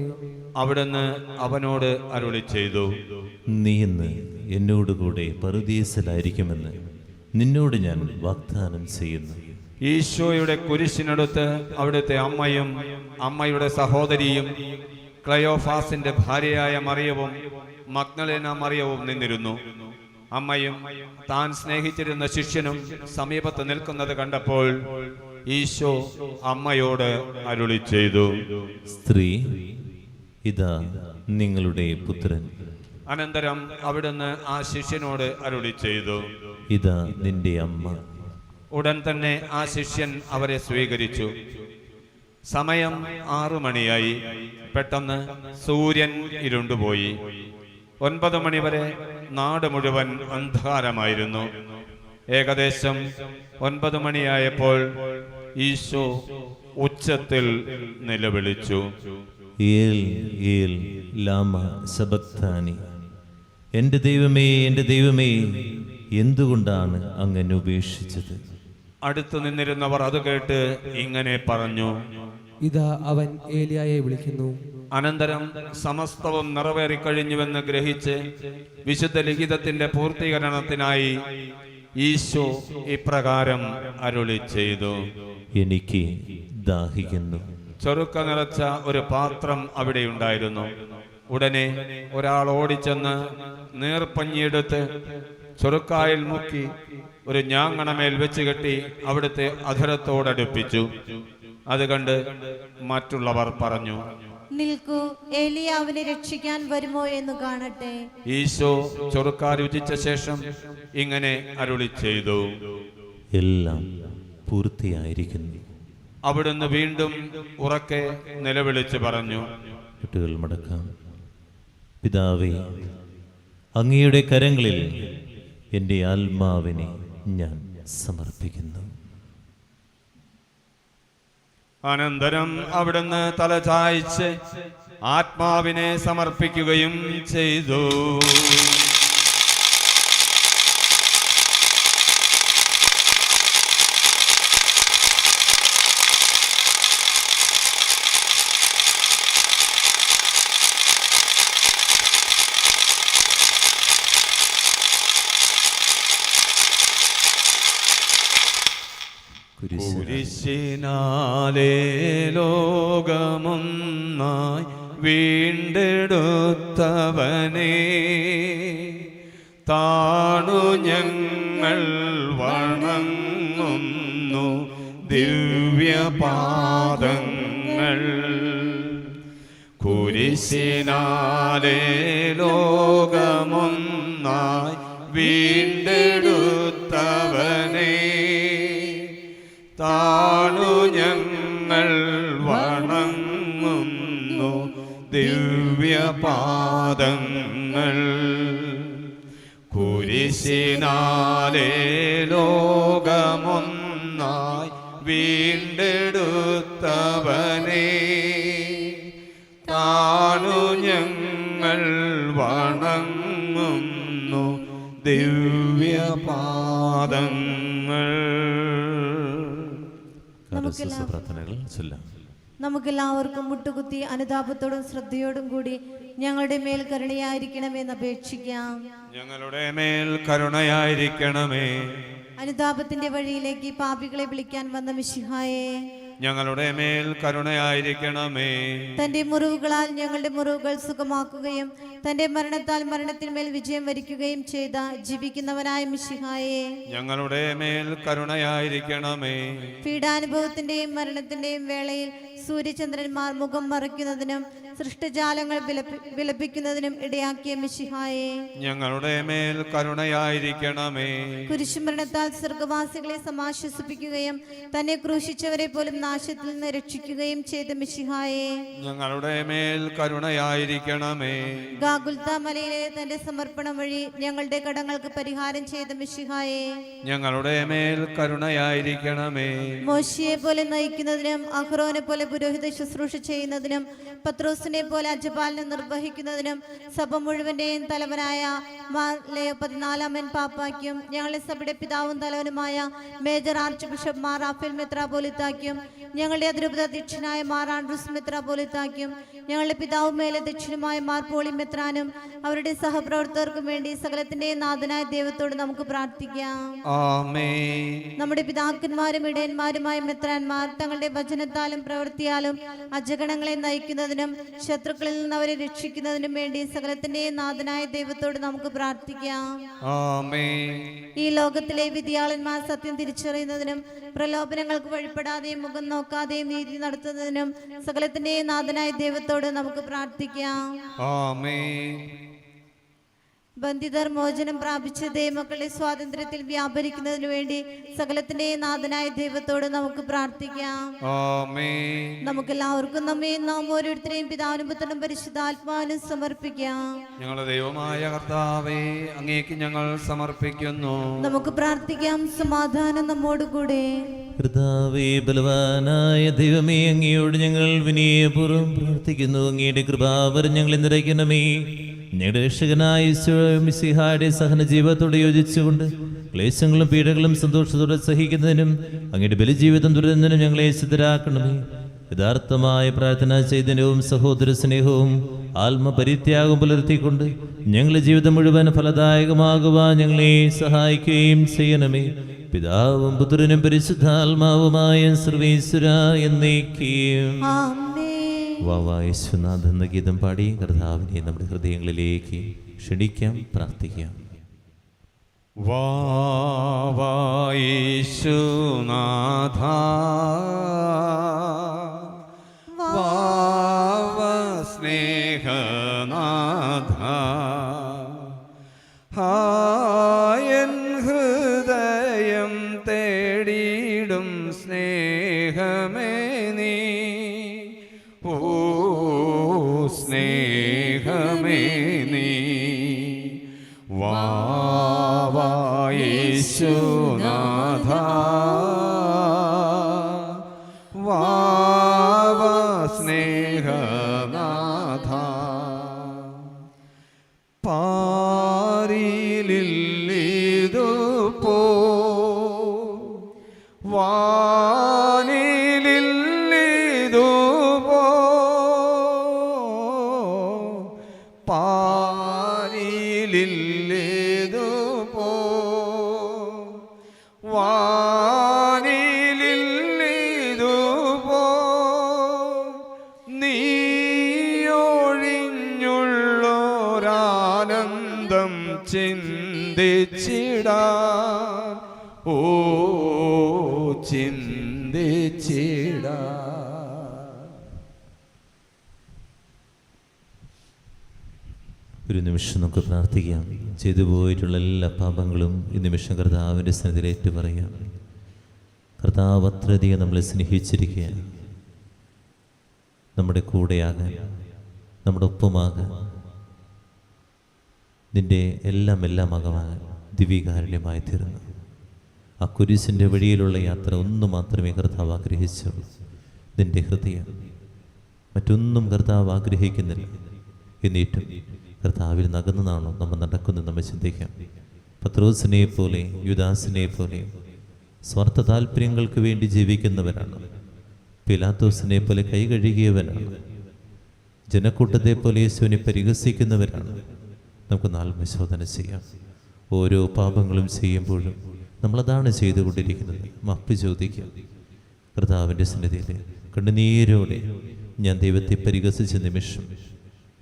അവിടുന്ന് അവനോട് അരുളി ചെയ്തു, നീ ഇന്ന് എന്നോടുകൂടെ പറുദീസിലായിരിക്കുമെന്ന് നിന്നോട് ഞാൻ വാഗ്ദാനം ചെയ്യുന്നു. ഈശോയുടെ കുരിശിനടുത്ത് അവിടുത്തെ അമ്മയും അമ്മയുടെ സഹോദരിയും ക്ലയോഫാസിന്റെ ഭാര്യയായ മറിയവും മഗ്ദലേന മറിയവും നിന്നിരുന്നു. അമ്മയും താൻ സ്നേഹിച്ചിരുന്ന ശിഷ്യനും സമീപത്ത് നിൽക്കുന്നത് കണ്ടപ്പോൾ ഈശോ അമ്മയോട് അരുളി ചെയ്തു, സ്ത്രീ, ഇതാ നിങ്ങളുടെ പുത്രൻ. അനന്തരം അവിടുന്ന് ആ ശിഷ്യനോട് അരുളി ചെയ്തു, ഇതാ നിന്റെ അമ്മ. ഉടൻ തന്നെ ആ ശിഷ്യൻ അവരെ സ്വീകരിച്ചു. സമയം 6 മണിയായി. പെട്ടെന്ന് സൂര്യൻ ഇരുണ്ടുപോയി. 9 മണിവരെ നാട് മുഴുവൻ അന്ധകാരമായിരുന്നു. ഏകദേശം 9 മണിയായപ്പോൾ ഈശോ ഉച്ചത്തിൽ നിലവിളിച്ചു, ഏൽ ഏൽ ലാമ സബക്താനി. എൻ്റെ ദൈവമേ, എന്തുകൊണ്ടാണ് അങ്ങ് ഉപേക്ഷിച്ചത്? അടുത്തു നിന്നിരുന്നവർ അത് കേട്ട് ഇങ്ങനെ പറഞ്ഞു, ഇതാ അവൻ ഏലിയായെ വിളിക്കുന്നു. അനന്തരം സമസ്തവും നിറവേറിക്കഴിഞ്ഞുവെന്ന് ഗ്രഹിച്ച് വിശുദ്ധ ലിഖിതത്തിന്റെ പൂർത്തീകരണത്തിനായി ഈശോ ഇപ്രകാരം അരുളി ചെയ്തു, എനിക്ക് ദാഹിക്കുന്നു. ചൊറുക്ക നിറച്ച ഒരു പാത്രം അവിടെ ഉണ്ടായിരുന്നു. ഉടനെ ഒരാൾ ഓടിച്ചെന്ന് നീർപ്പഞ്ഞിയെടുത്ത് ചൊറുക്കായിൽ മുക്കി ഒരു ഞാങ്ങണമേൽ വെച്ച് കെട്ടി അവിടുത്തെ അധരത്തോടടുപ്പിച്ചു. അത് കണ്ട് മറ്റുള്ളവർ പറഞ്ഞു, നിൽക്കൂ, ഏലിയ അവനെ രക്ഷിക്കാൻ വരുമോ എന്ന് കാണട്ടെ. ഈശോ ചൊറുക്ക രുചിച്ച ശേഷം ഇങ്ങനെ അരുളി ചെയ്തു, എല്ലാം പൂർത്തിയായിരിക്കുന്നു. അവിടുന്ന് വീണ്ടും ഉറക്കെ നിലവിളിച്ച് പറഞ്ഞു, കുട്ടികൾ മടക്കാം. പിതാവേ, അങ്ങയുടെ കരങ്ങളിൽ എൻ്റെ ആത്മാവിനെ ഞാൻ സമർപ്പിക്കുന്നു. അനന്തരം അവിടുന്ന് തല ചായ്ച്ച് ആത്മാവിനെ സമർപ്പിക്കുകയും ചെയ്തു. കുരിശിനാലേ ലോകമൊന്നായി വീണ്ടെടുത്ത താണു ഞങ്ങൾ വണങ്ങുന്നു ദിവ്യപാദങ്ങൾ. കുരിശിനാലെ ലോകമൊന്നായി വീണ്ടെടുത്തവനെ, താണു ഞങ്ങൾ വണങ്ങുന്നു ദിവ്യപാദങ്ങൾ. കുരിശിനാലെ ലോകമൊന്നായി വീണ്ടെടുത്തവനെ, താണു ഞങ്ങൾ വണങ്ങുന്നു ദിവ്യപാദങ്ങൾ. പ്രാർത്ഥനകൾ ചൊല്ലാം. നമുക്കെല്ലാവർക്കും മുട്ടുകുത്തി അനുതാപത്തോടും ശ്രദ്ധയോടും കൂടി ഞങ്ങളുടെ മേൽ കരുണയായിരിക്കണമെന്ന് അപേക്ഷിക്കാം. ഞങ്ങളുടെ മേൽ കരുണയായിരിക്കണമേ. അനുതാപത്തിന്റെ വഴിയിലേക്ക് പാപികളെ വിളിക്കാൻ വന്ന മിശിഹായെ, ഞങ്ങളുടെ മേൽ കരുണയായിരിക്കണമേ. തന്റെ മുറിവുകളാൽ ഞങ്ങളുടെ മുറിവുകൾ സുഖമാക്കുകയും തന്റെ മരണത്താൽ മരണത്തിന്മേൽ വിജയം വരിക്കുകയും ചെയ്ത ജീവിക്കുന്നവനായ മിശിഹായെ, ഞങ്ങളുടെ മേൽ കരുണയായിരിക്കണമേ. പീഡാനുഭവത്തിന്റെയും മരണത്തിന്റെയും വേളയിൽ സൂര്യചന്ദ്രന്മാർ മുഖം മറയ്ക്കുന്നതിനും സൃഷ്ടജാലങ്ങൾ വിലപിക്കുന്നതിനും ഇടയാക്കിയ മിശിഹായെ, ഞങ്ങളുടെ മേൽ കരുണയായിരിക്കണമേ. കുരിശുമരണത്താൽ സ്വർഗവാസികളെ സമാശ്വസിപ്പിക്കുകയും തന്നെ ക്രൂശിച്ചവരെ പോലും നാശത്തിൽ നിന്ന് രക്ഷിക്കുകയും ചെയ്ത മിശിഹായെ, ഞങ്ങളുടെ മേൽ കരുണയായിരിക്കണമേ. ഗാഗുൽത്ത മലയിലെ തന്റെ സമർപ്പണം വഴി ഞങ്ങളുടെ കടങ്ങൾക്ക് പരിഹാരം ചെയ്ത മിശിഹായെ, ഞങ്ങളുടെ മേൽ കരുണയായിരിക്കണമേ. മോശയെ പോലെ നയിക്കുന്നതിനും അഹ്റോനെ പോലെ പുരോഹിത ശുശ്രൂഷ ചെയ്യുന്നതിനും പത്രോസിനെ പോലെ അജപാലനം നിർവഹിക്കുന്നതിനും സഭ മുഴുവന്റെയും തലവനായ ലയോ 14 പാപ്പായ്ക്കും ഞങ്ങളുടെ സഭയുടെ പിതാവും തലവനുമായ major archbishop Mar Raphael മെത്രാപോലിത്തായ്ക്കും ഞങ്ങളുടെ അതിരൂപത അധ്യക്ഷനായ മാർ ആൻഡ്രൂസ് മെത്രാപോലിത്തായ്ക്കും ഞങ്ങളുടെ പിതാവും മേലധ്യക്ഷനുമായ മാർ പോളി മെത്രാനും അവരുടെ സഹപ്രവർത്തകർക്കും വേണ്ടി സകലത്തിന്റെ നാഥനായ ദൈവത്തോട് നമുക്ക് പ്രാർത്ഥിക്കാം. നമ്മുടെ പിതാക്കന്മാരും ഇടയന്മാരുമായ മെത്രാന്മാർ തങ്ങളുടെ വചനത്താലും പ്രവൃത്തിയാലും അജഗണങ്ങളെ നയിക്കുന്നതിനും ശത്രുക്കളിൽ നിന്ന് അവരെ രക്ഷിക്കുന്നതിനും വേണ്ടി സകലത്തിന്റെ നാഥനായ ദൈവത്തോട് നമുക്ക് പ്രാർത്ഥിക്കാം. ഈ ലോകത്തിലെ വിധിയാളന്മാർ സത്യം തിരിച്ചറിയുന്നതിനും പ്രലോഭനങ്ങൾക്ക് വഴിപ്പെടാതെയും മുഖം നോക്കാതെയും നീതി നടത്തുന്നതിനും സകലത്തിന്റെ നാഥനായ ദൈവത്തോട് നമുക്ക് പ്രാർത്ഥിക്കാം. ബന്ധിതർ മോചനം പ്രാപിച്ച ദൈവമക്കളുടെ സ്വാതന്ത്ര്യത്തിൽ വ്യാപരിക്കുന്നതിനു വേണ്ടി സകലത്തിന്റെ നാഥനായ ദൈവത്തോട് നമുക്ക് പ്രാർത്ഥിക്കാം. നമുക്കെല്ലാവർക്കും നമ്മയും നാം ഓരോരുത്തരെയും പിതാവിനും പുത്രനും പരിശുദ്ധാത്മാവിനും സമർപ്പിക്കാം. ഞങ്ങളുടെ ദൈവമായ കർത്താവേ, അങ്ങേക്ക് ഞങ്ങൾ സമർപ്പിക്കുന്നു. നമുക്ക് പ്രാർത്ഥിക്കാം. സമാധാനം നമ്മോടുകൂടെ. കർത്താവേ, ബലവാനായ ദൈവമേ, അങ്ങയോട് ഞങ്ങൾ വിനയപൂർവ്വം പ്രാർത്ഥിക്കുന്നു. അങ്ങയുടെ കൃപാവരം ഞങ്ങളെ നിറയ്ക്കണമേ. ഞങ്ങളുടെ രക്ഷകനായ മിശിഹായുടെ സഹന ജീവിതത്തോടെ യോജിച്ചുകൊണ്ട് ക്ലേശങ്ങളും പീഡകളും സന്തോഷത്തോടെ സഹിക്കുന്നതിനും അങ്ങയുടെ ബലിജീവിതം തുടരുന്നതിനും ഞങ്ങളെ സിദ്ധരാക്കണമേ. യഥാർത്ഥമായ പ്രാർത്ഥനാ ചൈതന്യവും സഹോദര സ്നേഹവും ആത്മപരിത്യാഗവും പുലർത്തിക്കൊണ്ട് ഞങ്ങളുടെ ജീവിതം മുഴുവൻ ഫലദായകമാകുവാൻ ഞങ്ങളെ സഹായിക്കുകയും ചെയ്യണമേ. പിതാവും പുത്രനും പരിശുദ്ധാത്മാവുമായ സർവീശ്വര എന്നേക്കും. യേശുനാഥ് എന്ന ഗീതം പാടി കർത്താവിനെ നമ്മുടെ ഹൃദയങ്ങളിലേക്ക് ക്ഷണിക്കാം, പ്രാർത്ഥിക്കാം. യേശുനാഥ, സ്നേഹനാഥ, ഹായൻ ഹൃദയം തേടിയിടും സ്നേഹമേ നീ, ഓ സ്നേഹമേ നീ, യേശുനാഥ, സ്നേഹനാഥ, പാരിലില്ലിതു പോ വാനിലില്ലിതു പോ, പാരിലില്ലിതു പോ വാനിലില്ലിതു പോ, നീയൊഴിഞ്ഞുള്ളോ ഓ ചിന്തിച്ചിടാൻ. ഒരു നിമിഷം നമുക്ക് പ്രാർത്ഥിക്കാം. ചെയ്തു പോയിട്ടുള്ള എല്ലാ പാപങ്ങളും ഈ നിമിഷം കർത്താവിൻ്റെ സന്നിധിയിൽ ഏറ്റുപറയാം. കർത്താവ് അത്രയധികം നമ്മളെ സ്നേഹിച്ചിരിക്കുക, നമ്മുടെ കൂടെയാകാൻ, നമ്മുടെ ഒപ്പമാകാൻ, നിൻ്റെ എല്ലാമാകാൻ ദിവ്യകാരുണ്യമായി തീർന്നു. ആ കുരിശിൻ്റെ വഴിയിലുള്ള യാത്ര ഒന്ന് മാത്രമേ കർത്താവ് ആഗ്രഹിച്ചുള്ളൂ, നിൻ്റെ ഹൃദയം. മറ്റൊന്നും കർത്താവ് ആഗ്രഹിക്കുന്നില്ല. എന്നിട്ടും കർത്താവിൽ നകന്നതാണോ നമ്മൾ നടക്കുന്നത് നമ്മൾ ചിന്തിക്കാം. പത്രോസിനെ പോലെ യുദാസിനെ പോലെ സ്വാർത്ഥ താല്പര്യങ്ങൾക്ക് വേണ്ടി ജീവിക്കുന്നവരാണ്. പിലാത്തോസിനെ പോലെ കൈ കഴുകിയവരാണ്. ജനക്കൂട്ടത്തെ പോലെ യേശുവിനെ പരിഹസിക്കുന്നവരാണ്. നമുക്ക് ആത്മശോധന ചെയ്യാം. ഓരോ പാപങ്ങളും ചെയ്യുമ്പോഴും നമ്മളതാണ് ചെയ്തുകൊണ്ടിരിക്കുന്നത്. മാപ്പ് ചോദിക്കാം കർത്താവിൻ്റെ സന്നിധിയിൽ. കണ്ണുനീരോടെ ഞാൻ ദൈവത്തെ പരിഹസിച്ച നിമിഷം,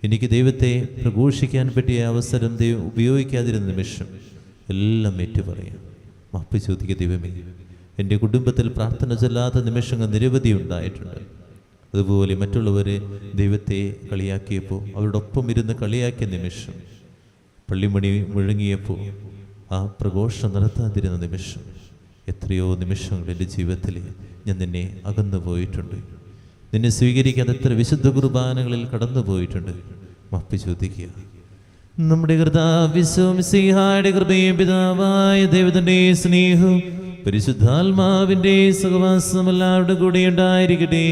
എനിക്ക് ദൈവത്തെ പ്രഘോഷിക്കാൻ പറ്റിയ അവസരം ദൈവം ഉപയോഗിക്കാതിരുന്ന നിമിഷം എല്ലാം ഏറ്റുപറയാം. മാപ്പ് ചോദിക്കുക. ദൈവമേ, എൻ്റെ കുടുംബത്തിൽ പ്രാർത്ഥന ചൊല്ലാത്ത നിമിഷങ്ങൾ നിരവധി ഉണ്ടായിട്ടുണ്ട്. അതുപോലെ മറ്റുള്ളവരെ ദൈവത്തെ കളിയാക്കിയപ്പോൾ അവരോടൊപ്പം ഇരുന്ന് കളിയാക്കിയ നിമിഷം, പള്ളിമണി മുഴങ്ങിയപ്പോൾ ആ പ്രഘോഷം നടത്താതിരുന്ന നിമിഷം, എത്രയോ നിമിഷങ്ങൾ എൻ്റെ ജീവിതത്തിൽ ഞാൻ നിന്നെ അകന്നു പോയിട്ടുണ്ട്. നിന്നെ സ്വീകരിക്കാതെ എത്ര വിശുദ്ധ കുർബാനകളിൽ കടന്നു പോയിട്ടുണ്ട്. മാപ്പ് ചോദിക്കുക. നമ്മുടെ കർത്താവിന്റെ കൃപയും പിതാവായ ദൈവത്തിന്റെ സ്നേഹവും പരിശുദ്ധാത്മാവിന്റെ സഹവാസം എല്ലാവരുടെ കൂടെ ഉണ്ടായിരിക്കട്ടെ,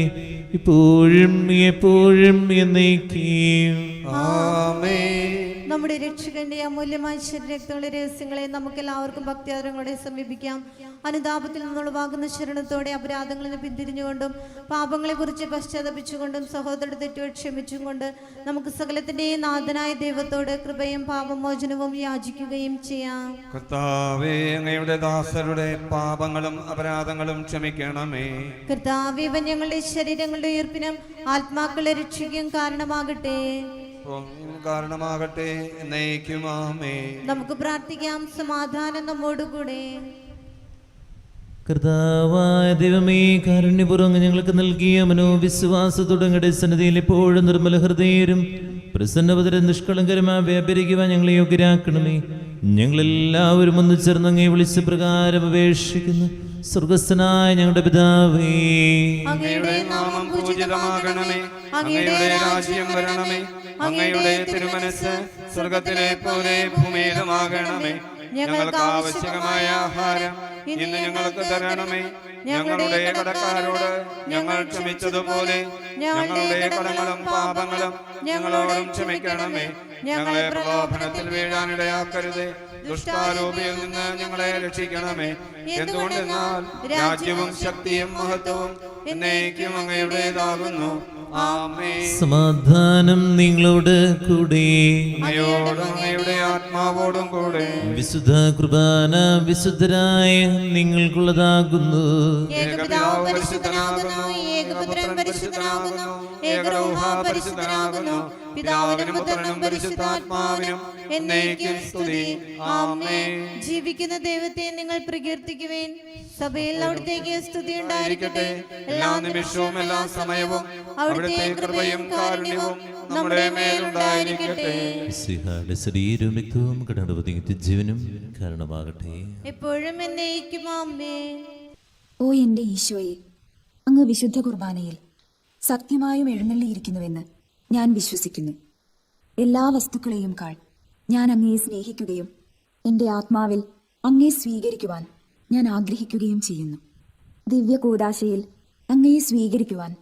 ഇപ്പോഴും എപ്പോഴും എന്നേക്കും. നമ്മുടെ രക്ഷകന്റെ അമൂല്യമായ ശരീരങ്ങളുടെ രഹസ്യങ്ങളെ നമുക്ക് എല്ലാവർക്കും ഭക്തിയാദരങ്ങളോടെ സമീപിക്കാം. അനുതാപത്തിൽ നിന്നുളവാകുന്ന ശരണത്തോടെ അപരാധങ്ങളിൽ നിന്ന് പിന്തിരിഞ്ഞുകൊണ്ടും പാപങ്ങളെ കുറിച്ച് പശ്ചാത്തപിച്ചുകൊണ്ടും സഹോദരരുടെ തെറ്റുകൾ ക്ഷമിച്ചും കൊണ്ട് നമുക്ക് സകലത്തിന്റെയും നാഥനായ ദൈവത്തോട് കൃപയും പാപമോചനവും യാചിക്കുകയും ചെയ്യാം. കർത്താവേ, അങ്ങയുടെ ദാസരുടെ പാപങ്ങളും അപരാധങ്ങളും ക്ഷമിക്കണമേ. കർത്താവേ, ഇവ ഞങ്ങളുടെ ശരീരങ്ങളുടെ ഉയർപ്പിനും ആത്മാക്കളെ രക്ഷിക്കും കാരണമാകട്ടെ. എന്നേക്കും ആമേൻ. നമുക്ക് പ്രാർത്ഥിക്കാം. സമാധാനം നമ്മോടുകൂടെ. കർത്താവായ ദൈവമേ, കാരുണ്യപൂർവ്വം ഞങ്ങൾക്ക് നൽകിയ മനോവിശ്വാസത്തോടെ അങ്ങയുടെ സന്നിധിയിൽ എപ്പോഴും നിർമ്മല ഹൃദയരും പ്രസന്നവതര നിഷ്കളങ്കരമായി വ്യാപരിക്കുവാൻ ഞങ്ങളെ യോഗ്യരാക്കണമേ. ഞങ്ങളെല്ലാവരും ഒന്ന് ചേർന്ന് അങ്ങയെ വിളിച്ച പ്രകാരം അപേക്ഷിക്കുന്നു. സ്വർഗസ്ഥനായ ഞങ്ങളുടെ പിതാവേ, അങ്ങയുടെ നാമം പൂജിതമാകണമേ. അങ്ങയുടെ രാജ്യം വരണമേ. അങ്ങയുടെ തിരുമനസ്സ് സ്വർഗത്തിലെ പോലെ ഭൂമിയിലുമാകണമേ. ഞങ്ങൾക്ക് ആവശ്യമായ ആഹാരം ഇന്ന് ഞങ്ങൾക്ക് തരണമേ. ഞങ്ങളുടെ കടക്കാരോട് ഞങ്ങൾ ക്ഷമിച്ചതുപോലെ ഞങ്ങളുടെ കടങ്ങളും പാപങ്ങളും ഞങ്ങളോടും ക്ഷമിക്കണമേ. ഞങ്ങളെ പ്രലോഭനത്തിൽ വീഴാനിടയാക്കരുതേ, ദുഷ്ടാരൂപിയിൽ നിന്ന് ഞങ്ങളെ രക്ഷിക്കണമേ. എന്തുകൊണ്ടെന്നാൽ രാജ്യവും ശക്തിയും മഹത്വവും എന്നേക്കും അങ്ങയുടേതാകുന്നു. സമാധാനം നിങ്ങളോട് കൂടെ, അങ്ങയോടും അങ്ങയുടെ ആത്മാവോടും കൂടെ. വിശുദ്ധ കുർബാന വിശുദ്ധരായ നിങ്ങൾക്കുള്ളതാകുന്നു. ഏകപിതാവ് പരിശുദ്ധനാകുന്നു, ഏകപുത്രൻ പരിശുദ്ധനാകുന്നു, ഏകരൂഹ പരിശുദ്ധനാകുന്നു, പിതാവിനും പുത്രനും പരിശുദ്ധാത്മാവിനും എന്നേക്കും സ്തുതി. ആമേൻ. ജീവിക്കുന്ന ദൈവത്തെ നിങ്ങൾ പ്രകീർത്തിക്കുവേൻ. സഭയിൽ അവിടുത്തേക്ക് സ്തുതി ഉണ്ടായിരിക്കട്ടെ. എല്ലാ നിമിഷവും എല്ലാ സമയവും അവിടുത്തെ കൃപയും കാരുണ്യവും നമ്മുടെ മേലുണ്ടായിരിക്കട്ടെ. ശരീരവും രക്തവും കടന്നു ജീവനും കാരണമാകട്ടെ, എപ്പോഴും എന്നേക്കും. ആമേൻ. ഓ എൻ്റെ ഈശോയെ, അങ്ങ് വിശുദ്ധ കുർബാനയിൽ സത്യമായും എഴുന്നള്ളിയിരിക്കുന്നുവെന്ന് ഞാൻ വിശ്വസിക്കുന്നു. എല്ലാ വസ്തുക്കളെയും കാൾ ഞാൻ അങ്ങയെ സ്നേഹിക്കുകയും എൻ്റെ ആത്മാവിൽ അങ്ങയെ സ്വീകരിക്കുവാൻ ഞാൻ ആഗ്രഹിക്കുകയും ചെയ്യുന്നു. ദിവ്യ കൂദാശയിൽ അങ്ങയെ സ്വീകരിക്കുവാൻ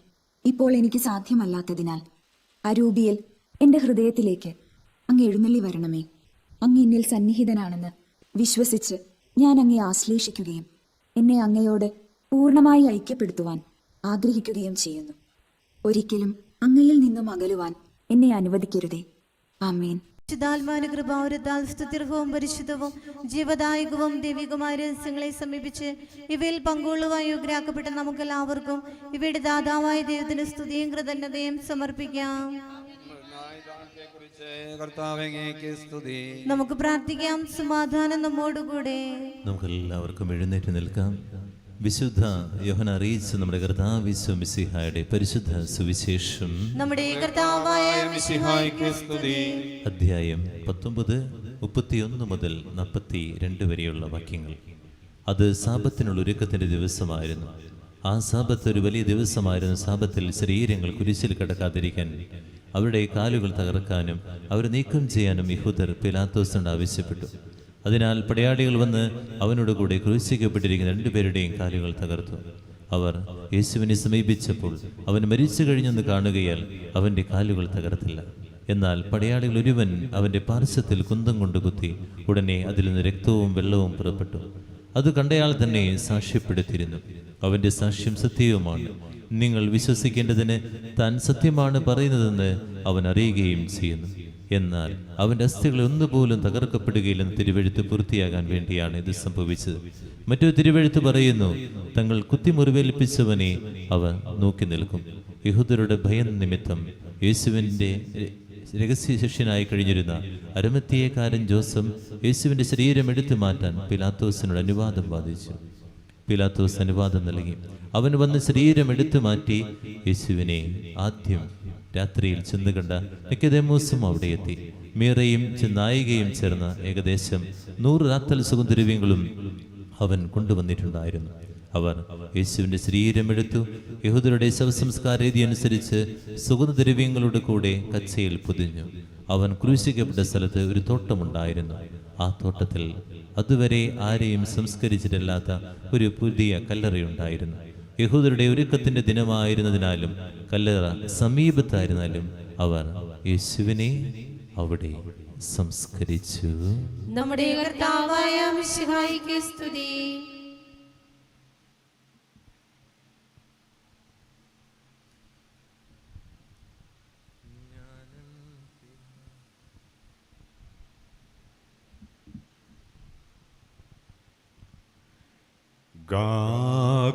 ഇപ്പോൾ എനിക്ക് സാധ്യമല്ലാത്തതിനാൽ അരൂപിയിൽ എൻ്റെ ഹൃദയത്തിലേക്ക് അങ്ങ് എഴുന്നള്ളി വരണമേ. അങ്ങ് എന്നിൽ സന്നിഹിതനാണെന്ന് വിശ്വസിച്ച് ഞാൻ അങ്ങയെ ആശ്ലേഷിക്കുകയും എന്നെ അങ്ങയോട് പൂർണ്ണമായി ഐക്യപ്പെടുത്തുവാൻ ആഗ്രഹിക്കുകയും ചെയ്യുന്നു. ഒരിക്കലും അങ്ങയിൽ നിന്നും അകലുവാൻ എന്നെ അനുവദിക്കരുതേ. ആമേൻ. ശുദ്ധാത്മാനുകൃപാവരത്താൽ സ്തുത്യർഹവും പരിശുദ്ധവും ജീവദായകവും ദൈവികമായ രഹസ്യങ്ങളെ സമീപിച്ച് ഇവയിൽ പങ്കുകൊള്ളുവാൻ യോഗ്യരാക്കപ്പെട്ട നമുക്കെല്ലാവർക്കും ഇവയുടെ ദാതാവായ ദൈവത്തിന് സ്തുതിയും കൃതജ്ഞതയും സമർപ്പിക്കാം. കർത്താവങ്ങേക്ക് സ്തുതി. നമുക്ക് പ്രാർത്ഥിക്കാം. സമാധാനം നമ്മോടുകൂടെ. നമുക്കെല്ലാവർക്കും എഴുന്നേറ്റ് നിൽക്കാം. വിശുദ്ധ യോഹന്നാൻ അറിയിച്ച നമ്മുടെ കർത്താവ് മിശിഹായുടെ പരിശുദ്ധ സുവിശേഷം നമ്മുടെ കർത്താവായ മിശിഹായ്ക്ക് സ്തുതി. അധ്യായം 19, 31 മുതൽ 42 വരെയുള്ള വാക്യങ്ങൾ. അത് സാബത്തിനുള്ള ഒരുക്കത്തിന്റെ ദിവസമായിരുന്നു. ആ സാബത്ത് ഒരു വലിയ ദിവസമായിരുന്നു. സാബത്തിൽ ശരീരങ്ങൾ കുരിശിൽ കിടക്കാതിരിക്കാൻ, അവരുടെ കാലുകൾ തകർക്കാനും അവർ നീക്കം ചെയ്യാനും യഹൂദർ പിലാത്തോസിനോട് ആവശ്യപ്പെട്ടു. അതിനാൽ പടയാളികൾ വന്ന് അവനോട് കൂടെ ക്രൂശിക്കപ്പെട്ടിരിക്കുന്ന 2 പേരുടെയും കാലുകൾ തകർത്തു. അവർ യേശുവിനെ സമീപിച്ചപ്പോൾ അവൻ മരിച്ചു കഴിഞ്ഞെന്ന് കാണുകയാൽ അവൻ്റെ കാലുകൾ തകർത്തില്ല. എന്നാൽ പടയാളികൾ ഒരുവൻ അവൻ്റെ പാർശ്വത്തിൽ കുന്തം കൊണ്ട് കുത്തി. ഉടനെ അതിൽ നിന്ന് രക്തവും വെള്ളവും പുറപ്പെട്ടു. അത് കണ്ടയാൾ തന്നെ സാക്ഷ്യപ്പെടുത്തിയിരുന്നു. അവൻ്റെ സാക്ഷ്യം സത്യവുമാണ്. നിങ്ങൾ വിശ്വസിക്കേണ്ടതിന് താൻ സത്യമാണ് പറയുന്നതെന്ന് അവൻ അറിയുകയും ചെയ്യുന്നു. എന്നാൽ അവൻ്റെ അസ്ഥികളെ ഒന്നുപോലും തകർക്കപ്പെടുകയില്ലെന്ന് തിരുവെഴുത്ത് പൂർത്തിയാകാൻ വേണ്ടിയാണ് ഇത് സംഭവിച്ചത്. മറ്റൊരു തിരുവെഴുത്ത് പറയുന്നു, തങ്ങൾ കുത്തിമുറിവേൽപ്പിച്ചവനെ അവൻ നോക്കി നിൽക്കും. യഹൂദരുടെ ഭയം നിമിത്തം യേശുവിൻ്റെ രഹസ്യ ശിഷ്യനായി കഴിഞ്ഞിരുന്ന അരിമത്ഥ്യക്കാരൻ ജോസഫ് യേശുവിൻ്റെ ശരീരം എടുത്തു മാറ്റാൻ പിലാത്തോസിനോട് അനുവാദം വാദിച്ചു. പിലാത്തോസ് അനുവാദം നൽകി. അവൻ വന്ന് ശരീരം എടുത്തു മാറ്റി. യേശുവിനെ ആദ്യം രാത്രിയിൽ ചെന്ന് കണ്ട നിക്കോദേമോസും അവിടെ എത്തി. മീറയും ചെന്നായികയും ചേർന്ന ഏകദേശം 100 റാത്തൽ സുഗന്ധദ്രവ്യങ്ങളും അവൻ കൊണ്ടുവന്നിട്ടുണ്ടായിരുന്നു. അവർ യേശുവിൻ്റെ ശരീരമെടുത്തു. യഹൂദരുടെ ശവസംസ്കാര രീതി അനുസരിച്ച് സുഗന്ധദ്രവ്യങ്ങളുടെ കൂടെ കച്ചയിൽ പൊതിഞ്ഞു. അവൻ ക്രൂശിക്കപ്പെട്ട സ്ഥലത്ത് ഒരു തോട്ടമുണ്ടായിരുന്നു. ആ തോട്ടത്തിൽ അതുവരെ ആരെയും സംസ്കരിച്ചിട്ടില്ലാത്ത ഒരു പുതിയ കല്ലറയുണ്ടായിരുന്നു. യഹൂദരുടെ ഒരുക്കത്തിന്റെ ദിനമായിരുന്നതിനാലും കല്ലറ സമീപത്തായിരുന്നാലും അവർ യേശുവിനെ അവിടെ സംസ്കരിച്ചു. നമ്മുടെ കർത്താവായ മിശിഹായ്ക്ക് സ്തുതി. ഗാഗുൽത്താമല